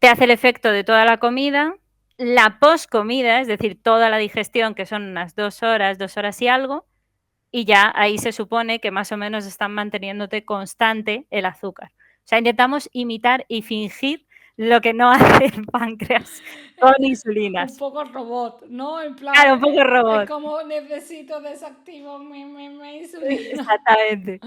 te hace el efecto de toda la comida, la poscomida, es decir, toda la digestión, que son unas 2 horas y algo, y ya ahí se supone que más o menos están manteniéndote constante el azúcar. O sea, intentamos imitar y fingir lo que no hace el páncreas con Un insulinas. poco robot, ¿no? En plan, Claro, un poco es robot. como necesito desactivo mi insulina. Exactamente.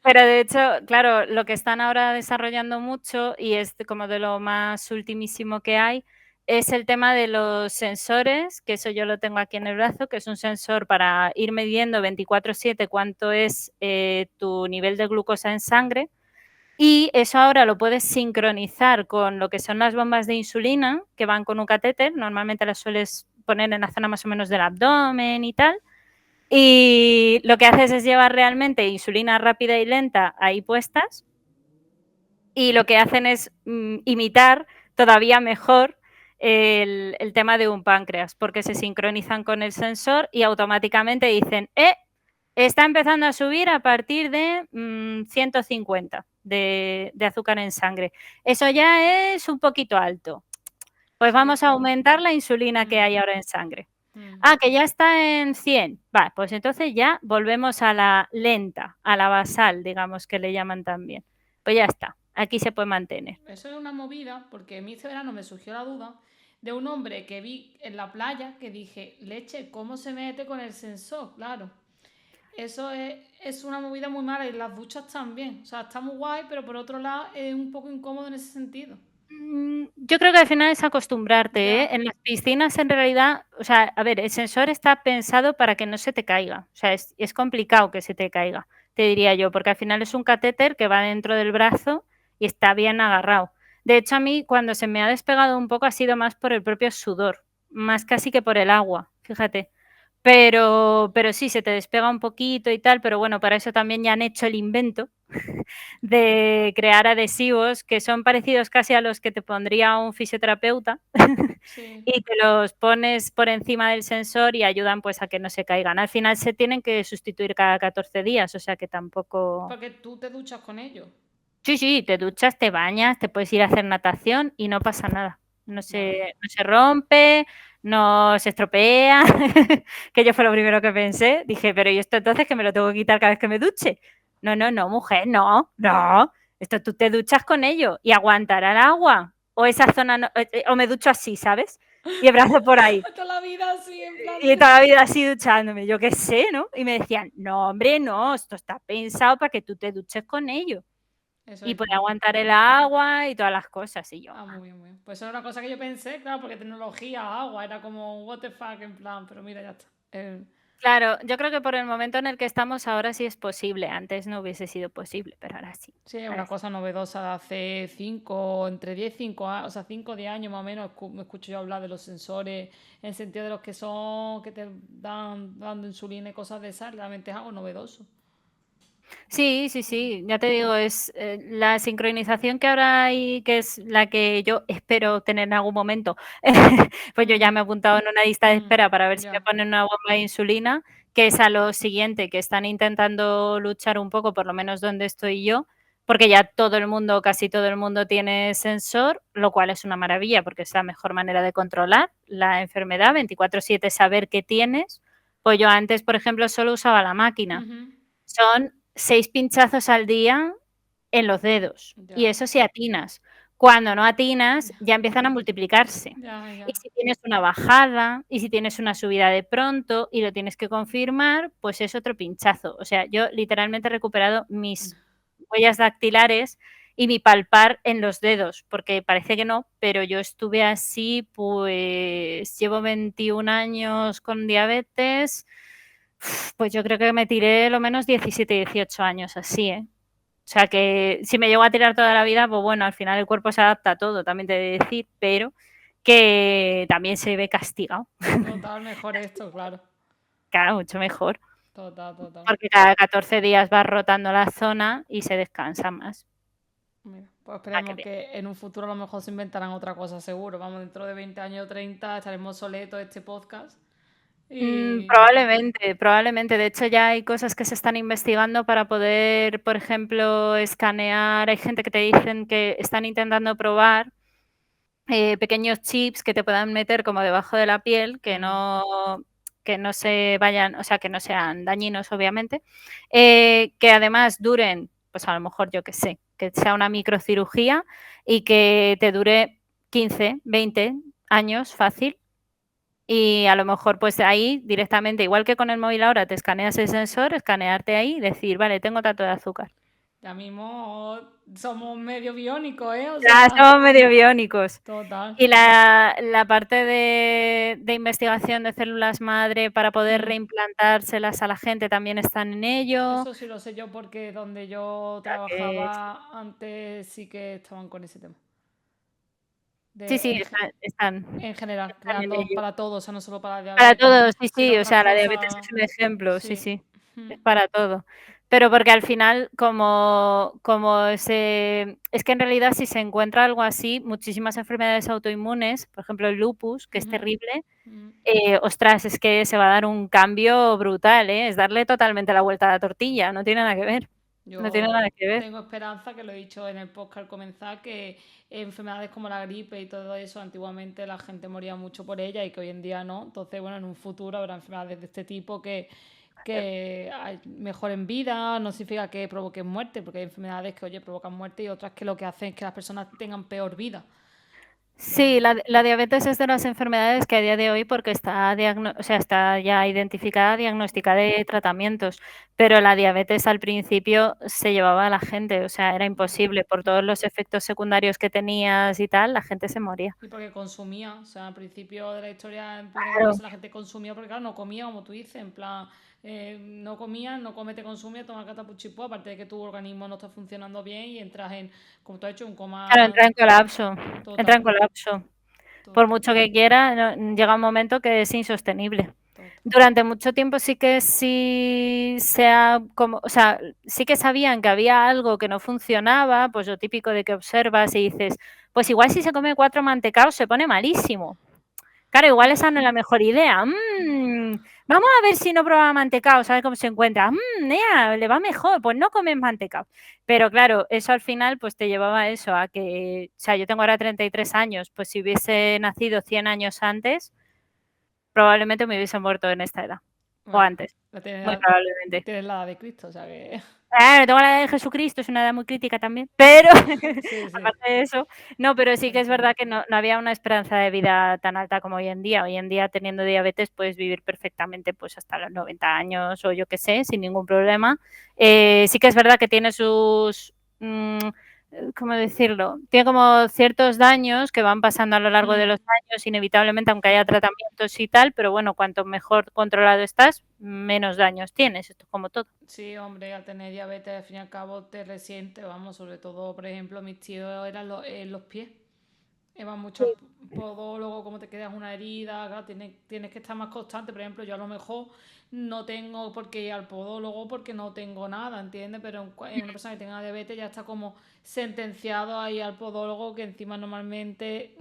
Pero de hecho, claro, lo que están ahora desarrollando mucho y es como de lo más ultimísimo que hay, es el tema de los sensores, que eso yo lo tengo aquí en el brazo, que es un sensor para ir midiendo 24/7 cuánto es tu nivel de glucosa en sangre. Y eso ahora lo puedes sincronizar con lo que son las bombas de insulina, que van con un catéter, normalmente las sueles poner en la zona más o menos del abdomen y tal. Y lo que haces es llevar realmente insulina rápida y lenta ahí puestas y lo que hacen es imitar todavía mejor el tema de un páncreas, porque se sincronizan con el sensor y automáticamente dicen, está empezando a subir a partir de 150 de azúcar en sangre. Eso ya es un poquito alto. Pues Sí, vamos a sí. aumentar la insulina que Mm, hay ahora en sangre. mm. Ah, que ya está en 100. Va, pues entonces ya volvemos a la lenta, a la basal, digamos que le llaman también. Pues ya está, aquí se puede mantener. Eso es una movida, porque a mí este verano me surgió la duda de un hombre que vi en la playa que dije, leche, ¿cómo se mete con el sensor? Claro. Eso es una movida muy mala y las duchas también. O sea, está muy guay, pero por otro lado es un poco incómodo en ese sentido. Yo creo que al final es acostumbrarte, ¿eh? Ya, En las piscinas en realidad, o sea, a ver, el sensor está pensado para que no se te caiga. O sea, es complicado que se te caiga, te diría yo, porque al final es un catéter que va dentro del brazo y está bien agarrado. De hecho, a mí cuando se me ha despegado un poco ha sido más por el propio sudor, más casi que por el agua, fíjate. Pero sí, se te despega un poquito y tal, pero bueno, para eso también ya han hecho el invento de crear adhesivos que son parecidos casi a los que te pondría un fisioterapeuta sí. y te los pones por encima del sensor y ayudan, pues, a que no se caigan. Al final se tienen que sustituir cada 14 días, o sea que tampoco. Porque tú te duchas con ellos. Sí, sí, te duchas, te bañas, te puedes ir a hacer natación y no pasa nada. No Vale. se no se rompe, no se estropea, que yo fue lo primero que pensé. Dije: "Pero, ¿y esto entonces que me lo tengo que quitar cada vez que me duche?". No, no, no, mujer, no, no. Esto tú te duchas con ello y aguantará el agua. O esa zona no o me ducho así, ¿sabes? Y el brazo por ahí. Toda la vida así, en plan Y de... toda la vida así duchándome, yo qué sé, ¿no? Y me decían: "No, hombre, no, esto está pensado para que tú te duches con ello". Eso Y es puede cierto. aguantar el agua y todas las cosas, y yo: Ah, muy bien, muy bien. Pues eso era una cosa que yo pensé, claro, porque tecnología, agua, era como, what the fuck, en plan, pero mira, ya está. Claro, yo creo que por el momento en el que estamos ahora sí es posible. Antes no hubiese sido posible, pero ahora sí. Sí, es Ahora una sí. cosa novedosa de hace 5, entre 10 y 5 años, o sea, 5 o 10 años más o menos, me escucho yo hablar de los sensores en el sentido de los que son, que te dan dando insulina y cosas de esas, realmente es algo novedoso. Sí, sí, sí, ya te digo, es la sincronización que ahora hay, que es la que yo espero tener en algún momento. Pues yo ya Mm, me he apuntado en una lista de espera para ver si me ya. ponen una bomba de insulina, que es a lo siguiente, que están intentando luchar un poco, por lo menos donde estoy yo, porque ya todo el mundo, casi todo el mundo tiene sensor, lo cual es una maravilla porque es la mejor manera de controlar la enfermedad, 24/7 saber qué tienes. Pues yo antes, por ejemplo, solo usaba la máquina. Ujú, Son 6 pinchazos al día en los dedos, y ya, eso si atinas. Cuando no atinas, ya empiezan a multiplicarse. ya, Y ya. si tienes una bajada, y si tienes una subida de pronto, y lo tienes que confirmar, pues es otro pinchazo. O sea, yo literalmente he recuperado mis huellas dactilares y mi palpar en los dedos, porque parece que no, pero yo estuve así, pues llevo 21 años con diabetes, pues yo creo que me tiré lo menos 17, 18 años así, ¿eh? O sea que si me llego a tirar toda la vida, pues bueno, al final el cuerpo se adapta a todo, también te he de decir, pero que también se ve castigado. Total, mejor esto, claro. Claro, mucho mejor, Total, total. porque cada 14 días vas rotando la zona y se descansa más. Mira, pues Para que esperemos veas. que en un futuro a lo mejor se inventarán otra cosa, seguro. Vamos, dentro de 20 años o 30 estaremos soletos este podcast. Y. Probablemente, probablemente. De hecho, ya hay cosas que se están investigando para poder, por ejemplo, escanear. Hay gente que te dicen que están intentando probar pequeños chips que te puedan meter como debajo de la piel, que no se vayan, o sea, que no sean dañinos, obviamente, que además duren, pues a lo mejor yo que sé, que sea una microcirugía y que te dure 15, 20 años fácil. Y a lo mejor pues ahí directamente, igual que con el móvil ahora te escaneas el sensor, escanearte ahí y decir, vale, tengo tanto de azúcar. Ya mismo somos medio biónicos, ¿eh? O Ya sea, somos medio biónicos. total. Y la parte de investigación de células madre para poder Mm. reimplantárselas a la gente también están en ello. Eso sí lo sé yo porque donde yo O sea que trabajaba antes sí que estaban con ese tema. sí, De, sí, están en general, están en ello. para todos, o sea, no solo para la Para diabetes, todos, sí, sino sí, o otras sea, la diabetes cosas. es un ejemplo, sí, Sí. sí, Mm. es para todo. Pero porque al final, como se es que en realidad si se encuentra algo así, muchísimas enfermedades autoinmunes, por ejemplo, el lupus, que es Ujú. terrible, Mm. ostras, es que se va a dar un cambio brutal, ¿eh? Es darle totalmente la vuelta a la tortilla, no tiene nada que ver, no tiene Yo nada que ver. tengo esperanza, que lo he dicho en el podcast al comenzar, que enfermedades como la gripe y todo eso, antiguamente la gente moría mucho por ella y que hoy en día no. Entonces, bueno, en un futuro habrá enfermedades de este tipo que mejoren vida, no significa que provoquen muerte, porque hay enfermedades que, oye, provocan muerte y otras que lo que hacen es que las personas tengan peor vida. Sí, la diabetes es de las enfermedades que a día de hoy, porque o sea, está ya identificada, diagnosticada y hay tratamientos, pero la diabetes al principio se llevaba a la gente, o sea, era imposible por todos los efectos secundarios que tenías y tal, la gente se moría. Y porque consumía, o sea, al principio de la historia, en plan, Claro. la gente consumía porque, claro, no comía, como tú dices, en plan, no comías, no come, te consume, toma catapuchipó, aparte de que tu organismo no está funcionando bien y entras en, como tú has hecho, un Claro, coma entra en total, colapso. Por total, mucho que quiera, llega un momento que es insostenible. total. Durante mucho tiempo sí se ha como o sea, sí que sabían que había algo que no funcionaba, pues lo típico de que observas y dices: "Pues igual si se come 4 mantecaos se pone malísimo". Claro, igual esa no es la mejor idea. Vamos a ver si no prueba mantecao, a ver cómo se encuentra. Ea, le va mejor, pues no comes mantecao. Pero claro, eso al final pues te llevaba a eso, a que, o sea, yo tengo ahora 33 años, pues si hubiese nacido 100 años antes, probablemente me hubiese muerto en esta edad, o Bueno, antes, la tienes, muy probablemente. tienes la edad de Cristo, o sea que. Claro, tengo la edad de Jesucristo, es una edad muy crítica también, pero Sí, sí, aparte de eso, no, pero sí te que es entiendo. verdad que no había una esperanza de vida tan alta como hoy en día. Hoy en día, teniendo diabetes, puedes vivir perfectamente, pues, hasta los 90 años o yo qué sé, sin ningún problema. Sí que es verdad que tiene sus, ¿cómo decirlo? Tiene como ciertos daños que van pasando a lo largo de Mm, los años, inevitablemente, aunque haya tratamientos y tal, pero bueno, cuanto mejor controlado estás, menos daños tienes. Esto es como todo. sí, hombre, al tener diabetes, al fin y al cabo te resiente, vamos, sobre todo, por ejemplo, mis tíos eran los pies. Iban mucho al Sí. podólogo, como te quedas una herida, claro, tienes que estar más constante. Por ejemplo, yo a lo mejor no tengo por qué ir al podólogo porque no tengo nada, ¿entiendes? Pero en una persona que tenga diabetes ya está como sentenciado a ir al podólogo, que encima normalmente,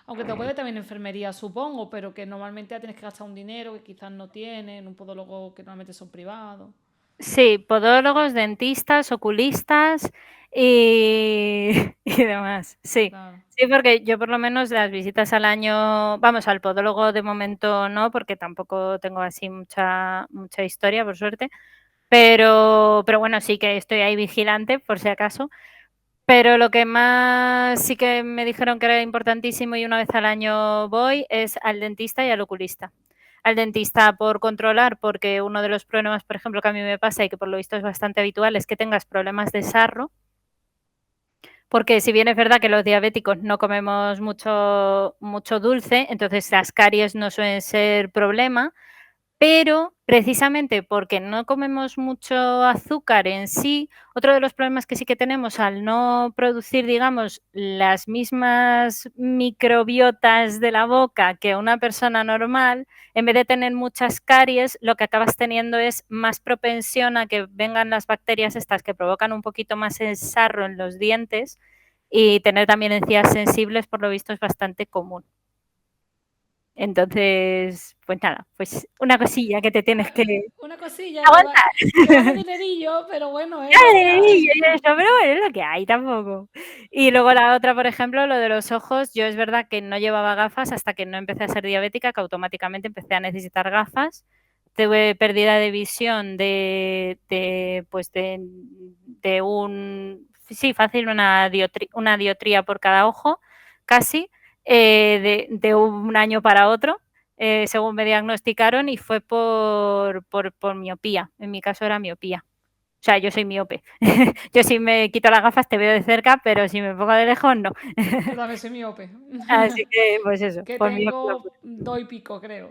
aunque te puede también enfermería, supongo, pero que normalmente ya tienes que gastar un dinero que quizás no tienes, en un podólogo que normalmente son privados. Sí, podólogos, dentistas, oculistas y y demás. Sí. Claro. Sí, porque yo por lo menos las visitas al año vamos, al podólogo de momento no, porque tampoco tengo así mucha historia, por suerte, pero bueno, sí que estoy ahí vigilante, por si acaso. Pero lo que más sí que me dijeron que era importantísimo y una vez al año voy es al dentista y al oculista. Al dentista por controlar, porque uno de los problemas, por ejemplo, que a mí me pasa y que por lo visto es bastante habitual, es que tengas problemas de sarro, porque si bien es verdad que los diabéticos no comemos mucho dulce, entonces las caries no suelen ser problema, pero precisamente porque no comemos mucho azúcar en sí, otro de los problemas que sí que tenemos al no producir, digamos, las mismas microbiotas de la boca que una persona normal, en vez de tener muchas caries, lo que acabas teniendo es más propensión a que vengan las bacterias estas que provocan un poquito más el sarro en los dientes y tener también encías sensibles, por lo visto, es bastante común. Entonces, pues nada, pues una cosilla que te tienes que Una cosilla aguantar. que vale dinerillo, pero bueno, es lo que Ay, hay. y eso, pero bueno, es lo que hay tampoco. Y luego la otra, por ejemplo, lo de los ojos, yo es verdad que no llevaba gafas hasta que no empecé a ser diabética, que automáticamente empecé a necesitar gafas. Tuve pérdida de visión pues de un, sí, fácil, una dioptría por cada ojo, casi, de un año para otro, según me diagnosticaron, y fue por miopía. En mi caso era miopía. O sea, yo soy miope. Yo si me quito las gafas te veo de cerca, pero si me pongo de lejos no. Yo también soy miope. Así que, pues eso, Que por miope. tengo 2 y pico, creo.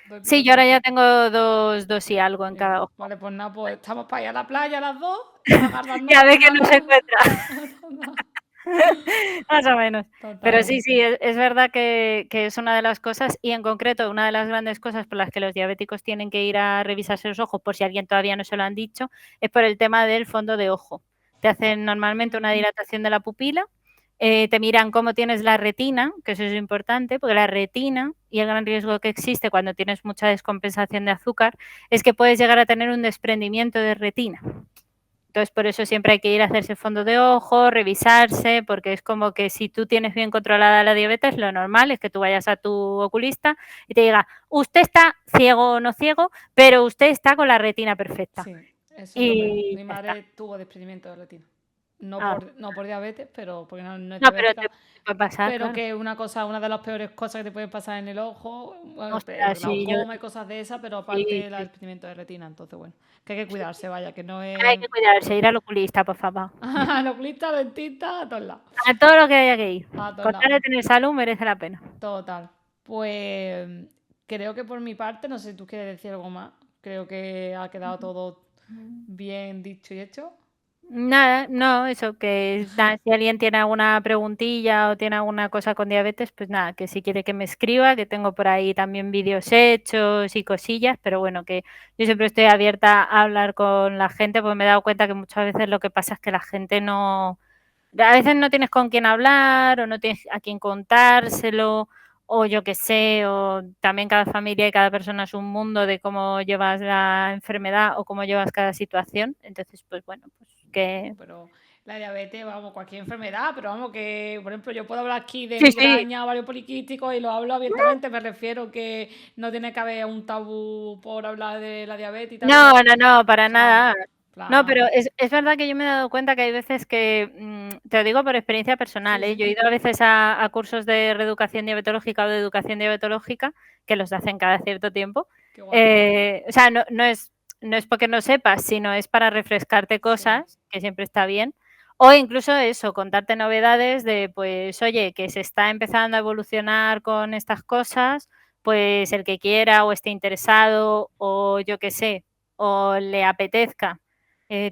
Dos y pico Sí, yo ahora centímetros. ya tengo dos y algo en cada ojo. Vale, pues nada, pues estamos para ir a la playa las dos, agarrarnos Ya de ves las que no se manos. encuentra. Más o menos. Pero sí, Totalmente. sí, es verdad que es una de las cosas, y en concreto, una de las grandes cosas por las que los diabéticos tienen que ir a revisarse los ojos, por si alguien todavía no se lo han dicho, es por el tema del fondo de ojo. Te hacen normalmente una Mm, dilatación de la pupila, te miran cómo tienes la retina, que eso es importante, porque la retina, y el gran riesgo que existe cuando tienes mucha descompensación de azúcar, es que puedes llegar a tener un desprendimiento de retina. Entonces, por eso siempre hay que ir a hacerse fondo de ojo, revisarse, porque es como que si tú tienes bien controlada la diabetes, lo normal es que tú vayas a tu oculista y te diga, usted está ciego o no ciego, pero usted está con la retina perfecta. sí, eso es lo mejor. Y Mi ya está. madre tuvo desprendimiento de retina. No Ah, por, no por diabetes, pero porque no es no, pero diabética, te puede pasar, pero claro. que una de las peores cosas que te pueden pasar en el ojo, bueno, el Ostras, sí, yo glaucoma y cosas de esas, pero sí, aparte el sí, desprendimiento de retina. Entonces, bueno, que hay que sí. cuidarse, vaya, que no Hay es. que cuidarse, ir al oculista, por favor. Al oculista, al dentista, a todos lados. A todo lo que haya que ir. A todos Con lados. tal de tener salud merece la pena. Total. Pues creo que por mi parte, no sé si tú quieres decir algo más. Creo que ha quedado todo bien dicho y hecho. Nada, no, eso, que nada, si alguien tiene alguna preguntilla o tiene alguna cosa con diabetes, pues nada, que si quiere que me escriba, que tengo por ahí también vídeos hechos y cosillas, pero bueno, que yo siempre estoy abierta a hablar con la gente, porque me he dado cuenta que muchas veces lo que pasa es que la gente no, a veces no tienes con quién hablar o no tienes a quién contárselo o yo qué sé, o también cada familia y cada persona es un mundo de cómo llevas la enfermedad o cómo llevas cada situación. Entonces, pues bueno, pues que... Pero la diabetes, vamos, cualquier enfermedad, pero vamos, que por ejemplo yo puedo hablar aquí de Sí, sí. migraña, varios poliquísticos y lo hablo abiertamente. Me refiero que no tiene que haber un tabú por hablar de la diabetes y tal, No, porque, no, no, para ¿sabes? nada. No, pero Plan, es verdad que yo me he dado cuenta que hay veces que, te lo digo por experiencia personal, sí, ¿eh? Yo he sí, ido a veces a cursos de reeducación diabetológica o de educación diabetológica, que los hacen cada cierto tiempo. qué guay. O sea, no es porque no sepas, sino es para refrescarte Sí. cosas, que siempre está bien. O incluso eso, contarte novedades de, pues, oye, que se está empezando a evolucionar con estas cosas, pues el que quiera o esté interesado o yo qué sé, o le apetezca,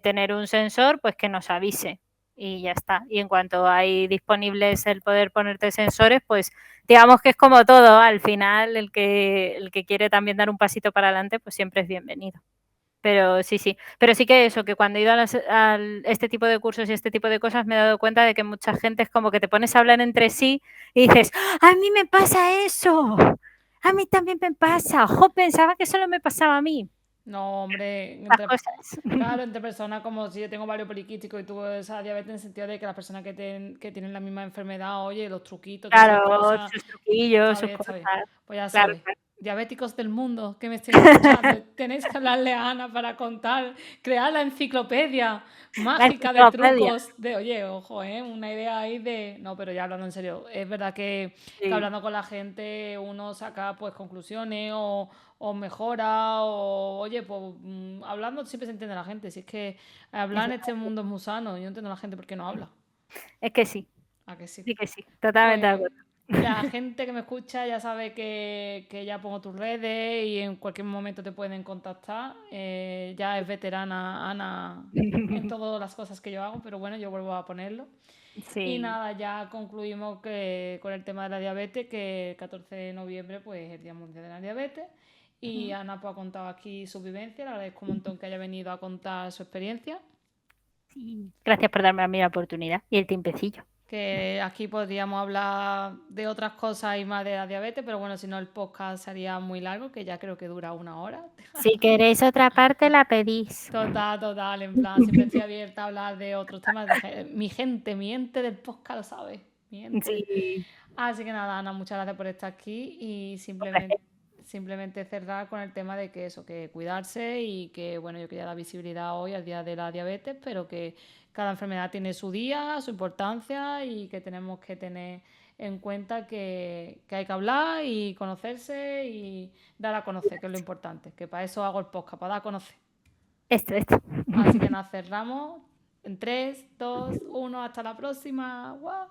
tener un sensor, pues que nos avise y ya está. Y en cuanto hay disponibles el poder ponerte sensores, pues digamos que es como todo, al final el que quiere también dar un pasito para adelante, pues siempre es bienvenido. Pero sí, sí. Pero sí que eso, que cuando he ido al este tipo de cursos y este tipo de cosas me he dado cuenta de que mucha gente es como que te pones a hablar entre sí y dices: "A mí me pasa eso, a mí también me pasa, jo, pensaba que solo me pasaba a mí". No, hombre, Estas cosas. claro, entre personas como si yo tengo varios poliquísticos y tú esa diabetes en el sentido de que las personas que tienen la misma enfermedad, oye, los truquitos, todas esas Claro, cosas, sus truquillos, está sus bien, está bien. cosas. Pues ya Claro, sabes, claro. diabéticos del mundo que me estéis escuchando, tenéis que hablarle a Ana para contar, crear la enciclopedia La mágica de enciclopedia. trucos, de, oye, ojo, una idea ahí de, no, pero ya hablando en serio, es verdad que Sí, hablando con la gente uno saca pues conclusiones o mejora o, oye, pues hablando siempre se entiende la gente, si es que hablar en este efectivamente. mundo es muy sano, yo no entiendo a la gente por qué no habla, Es ¿a que sí? que sí, totalmente de Pues acuerdo. la gente que me escucha ya sabe que ya pongo tus redes y en cualquier momento te pueden contactar. Ya es veterana Ana en todas las cosas que yo hago, pero bueno, yo vuelvo a ponerlo. Y Sí. nada, ya concluimos con el tema de la diabetes, que el 14 de noviembre pues, es el Día Mundial de la Diabetes. Y Ujú. Ana pues, ha contado aquí su vivencia, le agradezco un montón que haya venido a contar su experiencia. Sí. Gracias por darme a mí la oportunidad y el tiempecillo. Que aquí podríamos hablar de otras cosas y más de la diabetes, pero bueno, si no el podcast sería muy largo, que ya creo que dura 1 hora. Si queréis otra parte, la pedís. Total, total, en plan, siempre estoy abierta a hablar de otros temas. Mi gente del podcast lo sabe, mi gente. Sí, Así que nada, Ana, muchas gracias por estar aquí y un placer. simplemente cerrar con el tema de que eso, que cuidarse y que, bueno, yo quería dar visibilidad hoy al día de la diabetes, pero que cada enfermedad tiene su día, su importancia y que tenemos que tener en cuenta que hay que hablar y conocerse y dar a conocer, que es lo importante, que para eso hago el podcast, para dar a conocer. Esto. Así que nos cerramos en 3, 2, 1, hasta la próxima. ¡Guau!